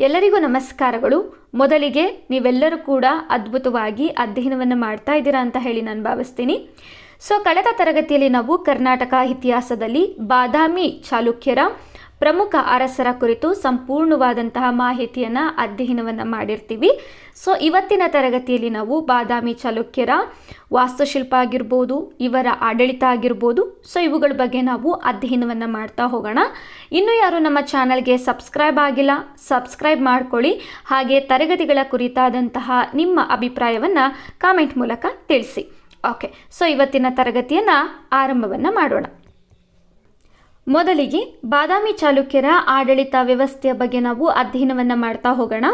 ಎಲ್ಲರಿಗೂ ನಮಸ್ಕಾರಗಳು. ಮೊದಲಿಗೆ ನೀವೆಲ್ಲರೂ ಕೂಡ ಅದ್ಭುತವಾಗಿ ಅಧ್ಯಯನವನ್ನು ಮಾಡ್ತಾ ಇದ್ದೀರಾ ಅಂತ ಹೇಳಿ ನಾನು ಭಾವಿಸ್ತೀನಿ. ಕಳೆದ ತರಗತಿಯಲ್ಲಿ ನಾವು ಕರ್ನಾಟಕ ಇತಿಹಾಸದಲ್ಲಿ ಬಾದಾಮಿ ಚಾಲುಕ್ಯರ ಪ್ರಮುಖ ಅರಸರ ಕುರಿತು ಸಂಪೂರ್ಣವಾದಂತಹ ಮಾಹಿತಿಯನ್ನು ಅಧ್ಯಯನವನ್ನು ಮಾಡಿರ್ತೀವಿ. ಇವತ್ತಿನ ತರಗತಿಯಲ್ಲಿ ನಾವು ಬಾದಾಮಿ ಚಾಲುಕ್ಯರ ವಾಸ್ತುಶಿಲ್ಪ ಆಗಿರ್ಬೋದು, ಇವರ ಆಡಳಿತ ಆಗಿರ್ಬೋದು, ಇವುಗಳ ಬಗ್ಗೆ ನಾವು ಅಧ್ಯಯನವನ್ನು ಮಾಡ್ತಾ ಹೋಗೋಣ. ಇನ್ನೂ ಯಾರು ನಮ್ಮ ಚಾನಲ್ಗೆ ಸಬ್ಸ್ಕ್ರೈಬ್ ಆಗಿಲ್ಲ, ಸಬ್ಸ್ಕ್ರೈಬ್ ಮಾಡ್ಕೊಳ್ಳಿ. ಹಾಗೆ ತರಗತಿಗಳ ಕುರಿತಾದಂತಹ ನಿಮ್ಮ ಅಭಿಪ್ರಾಯವನ್ನು ಕಾಮೆಂಟ್ ಮೂಲಕ ತಿಳಿಸಿ. ಓಕೆ, ಇವತ್ತಿನ ತರಗತಿಯನ್ನು ಆರಂಭವನ್ನು ಮಾಡೋಣ. ಮೊದಲಿಗೆ ಬಾದಾಮಿ ಚಾಲುಕ್ಯರ ಆಡಳಿತ ವ್ಯವಸ್ಥೆಯ ಬಗ್ಗೆ ನಾವು ಅಧ್ಯಯನವನ್ನು ಮಾಡ್ತಾ ಹೋಗೋಣ.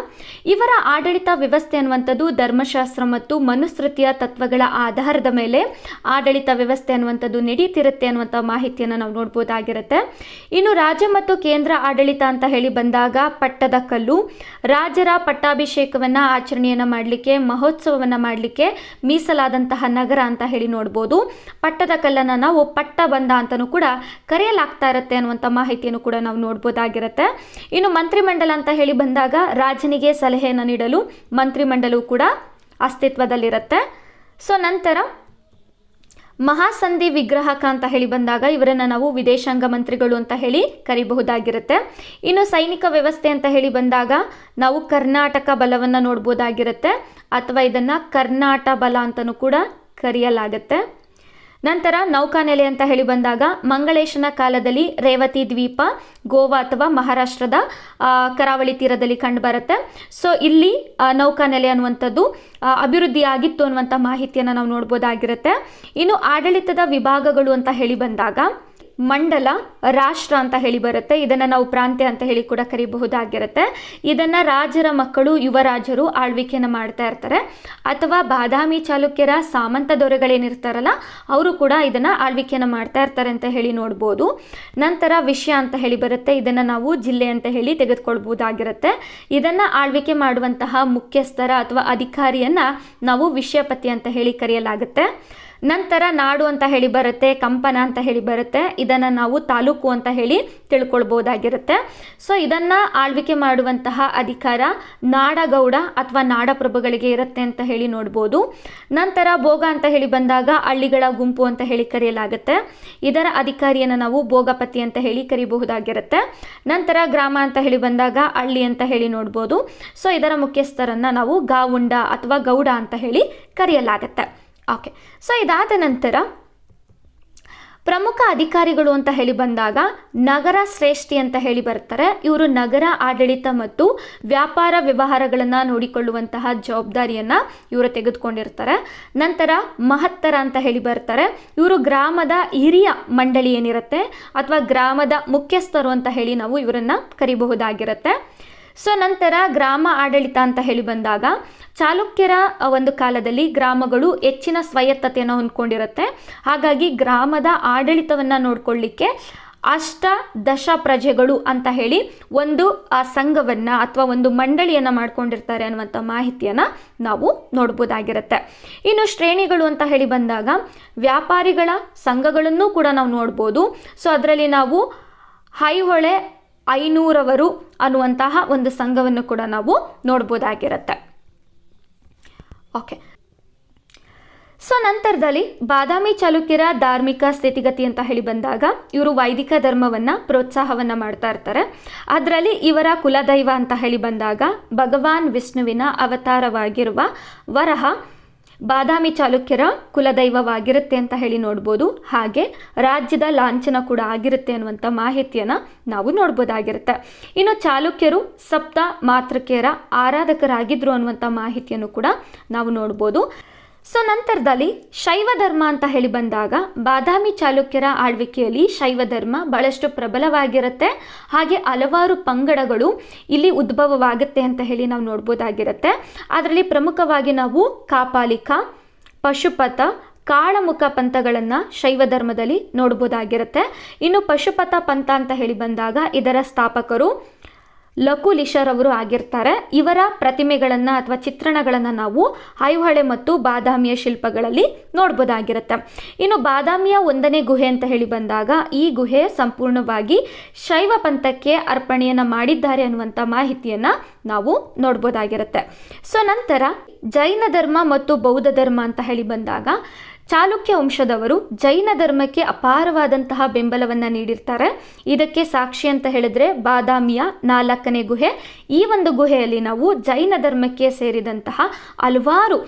ಇವರ ಆಡಳಿತ ವ್ಯವಸ್ಥೆ ಅನ್ನುವಂಥದ್ದು ಧರ್ಮಶಾಸ್ತ್ರ ಮತ್ತು ಮನುಸ್ಮೃತಿಯ ತತ್ವಗಳ ಆಧಾರದ ಮೇಲೆ ಆಡಳಿತ ವ್ಯವಸ್ಥೆ ಅನ್ನುವಂಥದ್ದು ನಡೀತಿರುತ್ತೆ ಅನ್ನುವಂಥ ಮಾಹಿತಿಯನ್ನು ನಾವು ನೋಡ್ಬೋದಾಗಿರುತ್ತೆ. ಇನ್ನು ರಾಜ್ಯ ಮತ್ತು ಕೇಂದ್ರ ಆಡಳಿತ ಅಂತ ಹೇಳಿ ಬಂದಾಗ ಪಟ್ಟದಕಲ್ಲು ರಾಜರ ಪಟ್ಟಾಭಿಷೇಕವನ್ನು ಆಚರಣೆಯನ್ನು ಮಾಡಲಿಕ್ಕೆ, ಮಹೋತ್ಸವವನ್ನು ಮಾಡಲಿಕ್ಕೆ ಮೀಸಲಾದಂತಹ ನಗರ ಅಂತ ಹೇಳಿ ನೋಡ್ಬೋದು. ಪಟ್ಟದಕಲ್ಲನ್ನು ನಾವು ಪಟ್ಟಬಂಧ ಅಂತಲೂ ಕೂಡ ಕರೆಯಲಾಗ್ತದೆ ಇರುತ್ತೆ ಅನ್ನುವಂಥ ಮಾಹಿತಿಯನ್ನು ಕೂಡ ನಾವು ನೋಡ್ಬೋದಾಗಿರುತ್ತೆ. ಇನ್ನು ಮಂತ್ರಿಮಂಡಲ ಅಂತ ಹೇಳಿ ಬಂದಾಗ ರಾಜನಿಗೆ ಸಲಹೆಯನ್ನು ನೀಡಲು ಮಂತ್ರಿಮಂಡಲವು ಕೂಡ ಅಸ್ತಿತ್ವದಲ್ಲಿರುತ್ತೆ. ನಂತರ ಮಹಾಸಂಧಿ ವಿಗ್ರಹಕ ಅಂತ ಹೇಳಿ ಬಂದಾಗ ಇವರನ್ನು ನಾವು ವಿದೇಶಾಂಗ ಮಂತ್ರಿಗಳು ಅಂತ ಹೇಳಿ ಕರಿಬಹುದಾಗಿರುತ್ತೆ. ಇನ್ನು ಸೈನಿಕ ವ್ಯವಸ್ಥೆ ಅಂತ ಹೇಳಿ ಬಂದಾಗ ನಾವು ಕರ್ನಾಟಕ ಬಲವನ್ನು ನೋಡ್ಬೋದಾಗಿರುತ್ತೆ, ಅಥವಾ ಇದನ್ನು ಕರ್ನಾಟ ಬಲ ಅಂತಲೂ ಕೂಡ ಕರೆಯಲಾಗುತ್ತೆ. ನಂತರ ನೌಕಾನೆಲೆ ಅಂತ ಹೇಳಿ ಬಂದಾಗ ಮಂಗಳೇಶನ ಕಾಲದಲ್ಲಿ ರೇವತಿ ದ್ವೀಪ ಗೋವಾ ಅಥವಾ ಮಹಾರಾಷ್ಟ್ರದ ಕರಾವಳಿ ತೀರದಲ್ಲಿ ಕಂಡುಬರುತ್ತೆ. ಇಲ್ಲಿ ನೌಕಾನೆಲೆ ಅನ್ನುವಂಥದ್ದು ಅಭಿವೃದ್ಧಿ ಆಗಿತ್ತು ಅನ್ನುವಂಥ ಮಾಹಿತಿಯನ್ನು ನಾವು ನೋಡ್ಬೋದಾಗಿರುತ್ತೆ. ಇನ್ನು ಆಡಳಿತದ ವಿಭಾಗಗಳು ಅಂತ ಹೇಳಿ ಬಂದಾಗ ಮಂಡಲ, ರಾಷ್ಟ್ರ ಅಂತ ಹೇಳಿ ಬರುತ್ತೆ. ಇದನ್ನು ನಾವು ಪ್ರಾಂತ್ಯ ಅಂತ ಹೇಳಿ ಕೂಡ ಕರಿಬಹುದಾಗಿರುತ್ತೆ. ಇದನ್ನು ರಾಜರ ಮಕ್ಕಳು, ಯುವರಾಜರು ಆಳ್ವಿಕೆಯನ್ನು ಮಾಡ್ತಾ ಇರ್ತಾರೆ, ಅಥವಾ ಬಾದಾಮಿ ಚಾಲುಕ್ಯರ ಸಾಮಂತ ದೊರೆಗಳೇನಿರ್ತಾರಲ್ಲ ಅವರು ಕೂಡ ಇದನ್ನು ಆಳ್ವಿಕೆಯನ್ನು ಮಾಡ್ತಾ ಇರ್ತಾರೆ ಅಂತ ಹೇಳಿ ನೋಡ್ಬೋದು. ನಂತರ ವಿಷಯ ಅಂತ ಹೇಳಿ ಬರುತ್ತೆ. ಇದನ್ನು ನಾವು ಜಿಲ್ಲೆ ಅಂತ ಹೇಳಿ ತೆಗೆದುಕೊಳ್ಬಹುದಾಗಿರುತ್ತೆ. ಇದನ್ನು ಆಳ್ವಿಕೆ ಮಾಡುವಂತಹ ಮುಖ್ಯಸ್ಥರ ಅಥವಾ ಅಧಿಕಾರಿಯನ್ನು ನಾವು ವಿಷಯಪತಿ ಅಂತ ಹೇಳಿ ಕರೆಯಲಾಗುತ್ತೆ. ನಂತರ ನಾಡು ಅಂತ ಹೇಳಿ ಬರುತ್ತೆ, ಕಂಪನ ಅಂತ ಹೇಳಿ ಬರುತ್ತೆ. ಇದನ್ನು ನಾವು ತಾಲೂಕು ಅಂತ ಹೇಳಿ ತಿಳ್ಕೊಳ್ಬೋದಾಗಿರುತ್ತೆ. ಇದನ್ನು ಆಳ್ವಿಕೆ ಮಾಡುವಂತಹ ಅಧಿಕಾರ ನಾಡಗೌಡ ಅಥವಾ ನಾಡಪ್ರಭುಗಳಿಗೆ ಇರುತ್ತೆ ಅಂತ ಹೇಳಿ ನೋಡ್ಬೋದು. ನಂತರ ಭೋಗ ಅಂತ ಹೇಳಿ ಬಂದಾಗ ಹಳ್ಳಿಗಳ ಗುಂಪು ಅಂತ ಹೇಳಿ ಕರೆಯಲಾಗುತ್ತೆ. ಇದರ ಅಧಿಕಾರಿಯನ್ನು ನಾವು ಭೋಗಪತಿ ಅಂತ ಹೇಳಿ ಕರಿಬಹುದಾಗಿರುತ್ತೆ. ನಂತರ ಗ್ರಾಮ ಅಂತ ಹೇಳಿ ಬಂದಾಗ ಹಳ್ಳಿ ಅಂತ ಹೇಳಿ ನೋಡ್ಬೋದು. ಇದರ ಮುಖ್ಯಸ್ಥರನ್ನು ನಾವು ಗಾವುಂಡ ಅಥವಾ ಗೌಡ ಅಂತ ಹೇಳಿ ಕರೆಯಲಾಗುತ್ತೆ. ಓಕೆ, ಇದಾದ ನಂತರ ಪ್ರಮುಖ ಅಧಿಕಾರಿಗಳು ಅಂತ ಹೇಳಿ ಬಂದಾಗ ನಗರ ಶ್ರೇಷ್ಠಿ ಅಂತ ಹೇಳಿ ಬರ್ತಾರೆ. ಇವರು ನಗರ ಆಡಳಿತ ಮತ್ತು ವ್ಯಾಪಾರ ವ್ಯವಹಾರಗಳನ್ನು ನೋಡಿಕೊಳ್ಳುವಂತಹ ಜವಾಬ್ದಾರಿಯನ್ನು ಇವರು ತೆಗೆದುಕೊಂಡಿರ್ತಾರೆ. ನಂತರ ಮಹತ್ತರ ಅಂತ ಹೇಳಿ ಬರ್ತಾರೆ. ಇವರು ಗ್ರಾಮದ ಹಿರಿಯ ಮಂಡಳಿ ಏನಿರುತ್ತೆ ಅಥವಾ ಗ್ರಾಮದ ಮುಖ್ಯಸ್ಥರು ಅಂತ ಹೇಳಿ ನಾವು ಇವರನ್ನು ಕರಿಬಹುದಾಗಿರುತ್ತೆ. ನಂತರ ಗ್ರಾಮ ಆಡಳಿತ ಅಂತ ಹೇಳಿ ಬಂದಾಗ ಚಾಲುಕ್ಯರ ಒಂದು ಕಾಲದಲ್ಲಿ ಗ್ರಾಮಗಳು ಹೆಚ್ಚಿನ ಸ್ವಾಯತ್ತತೆಯನ್ನು ಹೊಂದ್ಕೊಂಡಿರುತ್ತೆ. ಹಾಗಾಗಿ ಗ್ರಾಮದ ಆಡಳಿತವನ್ನು ನೋಡ್ಕೊಳ್ಳಿಕ್ಕೆ ಅಷ್ಟದಶ ಪ್ರಜೆಗಳು ಅಂತ ಹೇಳಿ ಒಂದು ಸಂಘವನ್ನು ಅಥವಾ ಒಂದು ಮಂಡಳಿಯನ್ನು ಮಾಡ್ಕೊಂಡಿರ್ತಾರೆ ಅನ್ನುವಂಥ ಮಾಹಿತಿಯನ್ನು ನಾವು ನೋಡ್ಬೋದಾಗಿರುತ್ತೆ. ಇನ್ನು ಶ್ರೇಣಿಗಳು ಅಂತ ಹೇಳಿ ಬಂದಾಗ ವ್ಯಾಪಾರಿಗಳ ಸಂಘಗಳನ್ನು ಕೂಡ ನಾವು ನೋಡ್ಬೋದು. ಅದರಲ್ಲಿ ನಾವು ಐಹೊಳೆ 500 ಅನ್ನುವಂತಹ ಒಂದು ಸಂಘವನ್ನು ಕೂಡ ನಾವು ನೋಡ್ಬೋದಾಗಿರುತ್ತೆ. ಓಕೆ, ನಂತರದಲ್ಲಿ ಬಾದಾಮಿ ಚಾಲುಕ್ಯರ ಧಾರ್ಮಿಕ ಸ್ಥಿತಿಗತಿ ಅಂತ ಹೇಳಿ ಬಂದಾಗ ಇವರು ವೈದಿಕ ಧರ್ಮವನ್ನು ಪ್ರೋತ್ಸಾಹವನ್ನು ಮಾಡ್ತಾ ಇರ್ತಾರೆ. ಅದರಲ್ಲಿ ಇವರ ಕುಲದೈವ ಅಂತ ಹೇಳಿ ಬಂದಾಗ ಭಗವಾನ್ ವಿಷ್ಣುವಿನ ಅವತಾರವಾಗಿರುವ ವರಹ ಬಾದಾಮಿ ಚಾಲುಕ್ಯರ ಕುಲದೈವವಾಗಿರುತ್ತೆ ಅಂತ ಹೇಳಿ ನೋಡ್ಬೋದು. ಹಾಗೆ ರಾಜ್ಯದ ಲಾಂಛನ ಕೂಡ ಆಗಿರುತ್ತೆ ಅನ್ನುವಂಥ ಮಾಹಿತಿಯನ್ನು ನಾವು ನೋಡ್ಬೋದಾಗಿರುತ್ತೆ. ಇನ್ನು ಚಾಲುಕ್ಯರು ಸಪ್ತ ಮಾತೃಕೆಯರ ಆರಾಧಕರಾಗಿದ್ದರು ಅನ್ನುವಂಥ ಮಾಹಿತಿಯನ್ನು ಕೂಡ ನಾವು ನೋಡ್ಬೋದು. ನಂತರದಲ್ಲಿ ಶೈವ ಧರ್ಮ ಅಂತ ಹೇಳಿ ಬಂದಾಗ ಬಾದಾಮಿ ಚಾಲುಕ್ಯರ ಆಳ್ವಿಕೆಯಲ್ಲಿ ಶೈವ ಧರ್ಮ ಬಹಳಷ್ಟು ಪ್ರಬಲವಾಗಿರುತ್ತೆ. ಹಾಗೆ ಹಲವಾರು ಪಂಗಡಗಳು ಇಲ್ಲಿ ಉದ್ಭವವಾಗುತ್ತೆ ಅಂತ ಹೇಳಿ ನಾವು ನೋಡ್ಬೋದಾಗಿರುತ್ತೆ. ಅದರಲ್ಲಿ ಪ್ರಮುಖವಾಗಿ ನಾವು ಕಾಪಾಲಿಕ, ಪಶುಪತ, ಕಾಳಮುಖ ಪಂಥಗಳನ್ನು ಶೈವ ಧರ್ಮದಲ್ಲಿ ನೋಡ್ಬೋದಾಗಿರುತ್ತೆ. ಇನ್ನು ಪಶುಪತ ಪಂಥ ಅಂತ ಹೇಳಿ ಬಂದಾಗ ಇದರ ಸ್ಥಾಪಕರು ಲಕುಲಿಶರವರು ಆಗಿರ್ತಾರೆ. ಇವರ ಪ್ರತಿಮೆಗಳನ್ನು ಅಥವಾ ಚಿತ್ರಣಗಳನ್ನು ನಾವು ಐಹೊಳೆ ಮತ್ತು ಬಾದಾಮಿಯ ಶಿಲ್ಪಗಳಲ್ಲಿ ನೋಡ್ಬೋದಾಗಿರುತ್ತೆ. ಇನ್ನು ಬಾದಾಮಿಯ 1ನೇ ಗುಹೆ ಅಂತ ಹೇಳಿ ಬಂದಾಗ ಈ ಗುಹೆ ಸಂಪೂರ್ಣವಾಗಿ ಶೈವ ಪಂಥಕ್ಕೆ ಅರ್ಪಣೆಯನ್ನು ಮಾಡಿದ್ದಾರೆ ಅನ್ನುವಂಥ ಮಾಹಿತಿಯನ್ನು ನಾವು ನೋಡ್ಬೋದಾಗಿರುತ್ತೆ. ಸೊ ನಂತರ ಜೈನ ಧರ್ಮ ಮತ್ತು ಬೌದ್ಧ ಧರ್ಮ ಅಂತ ಹೇಳಿ ಬಂದಾಗ ಚಾಲುಕ್ಯ ವಂಶದವರು ಜೈನ ಧರ್ಮಕ್ಕೆ ಅಪಾರವಾದಂತಹ ಬೆಂಬಲವನ್ನು ನೀಡಿರ್ತಾರೆ. ಇದಕ್ಕೆ ಸಾಕ್ಷಿ ಅಂತ ಹೇಳಿದ್ರೆ ಬಾದಾಮಿಯ 4ನೇ ಗುಹೆ. ಈ ಒಂದು ಗುಹೆಯಲ್ಲಿ ನಾವು ಜೈನ ಧರ್ಮಕ್ಕೆ ಸೇರಿದಂತಹ ಹಲವಾರು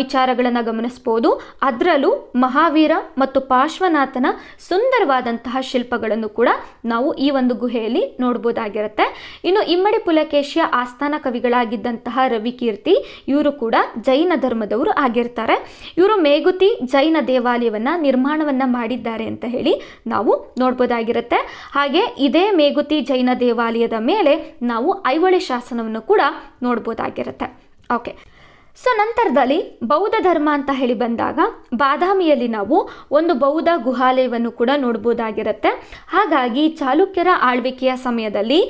ವಿಚಾರಗಳನ್ನು ಗಮನಿಸ್ಬೋದು. ಅದರಲ್ಲೂ ಮಹಾವೀರ ಮತ್ತು ಪಾರ್ಶ್ವನಾಥನ ಸುಂದರವಾದಂತಹ ಶಿಲ್ಪಗಳನ್ನು ಕೂಡ ನಾವು ಈ ಒಂದು ಗುಹೆಯಲ್ಲಿ ನೋಡ್ಬೋದಾಗಿರುತ್ತೆ. ಇನ್ನು ಇಮ್ಮಡಿ ಪುಲಕೇಶಿಯ ಆಸ್ಥಾನ ಕವಿಗಳಾಗಿದ್ದಂತಹ ರವಿಕೀರ್ತಿ ಇವರು ಕೂಡ ಜೈನ ಧರ್ಮದವರು ಆಗಿರ್ತಾರೆ. ಇವರು ಮೇಗುತಿ ಜೈನ ದೇವಾಲಯವನ್ನ ನಿರ್ಮಾಣವನ್ನ ಮಾಡಿದ್ದಾರೆ ಅಂತ ಹೇಳಿ ನಾವು ನೋಡ್ಬೋದಾಗಿರುತ್ತೆ. ಹಾಗೆ ಇದೇ ಮೇಗುತಿ ಜೈನ ದೇವಾಲಯದ ಮೇಲೆ ನಾವು ಐಹೊಳೆ ಶಾಸನವನ್ನು ಕೂಡ ನೋಡ್ಬೋದಾಗಿರುತ್ತೆ. ಓಕೆ, ಸೊ ನಂತರದಲ್ಲಿ ಬೌದ್ಧ ಧರ್ಮ ಅಂತ ಹೇಳಿ ಬಂದಾಗ ಬಾದಾಮಿಯಲ್ಲಿ ನಾವು ಒಂದು ಬೌದ್ಧ ಗುಹಾಲಯವನ್ನು ಕೂಡ ನೋಡ್ಬೋದಾಗಿರುತ್ತೆ. ಹಾಗಾಗಿ ಚಾಲುಕ್ಯರ ಆಳ್ವಿಕೆಯ ಸಮಯದಲ್ಲಿ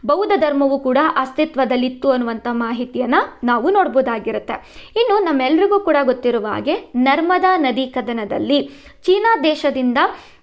ಬೌದ್ಧ ಧರ್ಮವು ಕೂಡ ಅಸ್ತಿತ್ವದಲ್ಲಿತ್ತು ಅನ್ನುವಂಥ ಮಾಹಿತಿಯನ್ನು ನಾವು ನೋಡ್ಬೋದಾಗಿರುತ್ತೆ. ಇನ್ನು ನಮ್ಮೆಲ್ರಿಗೂ ಕೂಡ ಗೊತ್ತಿರುವ ಹಾಗೆ ನರ್ಮದಾ ನದಿ ಕದನದಲ್ಲಿ ಚೀನಾ ದೇಶದಿಂದ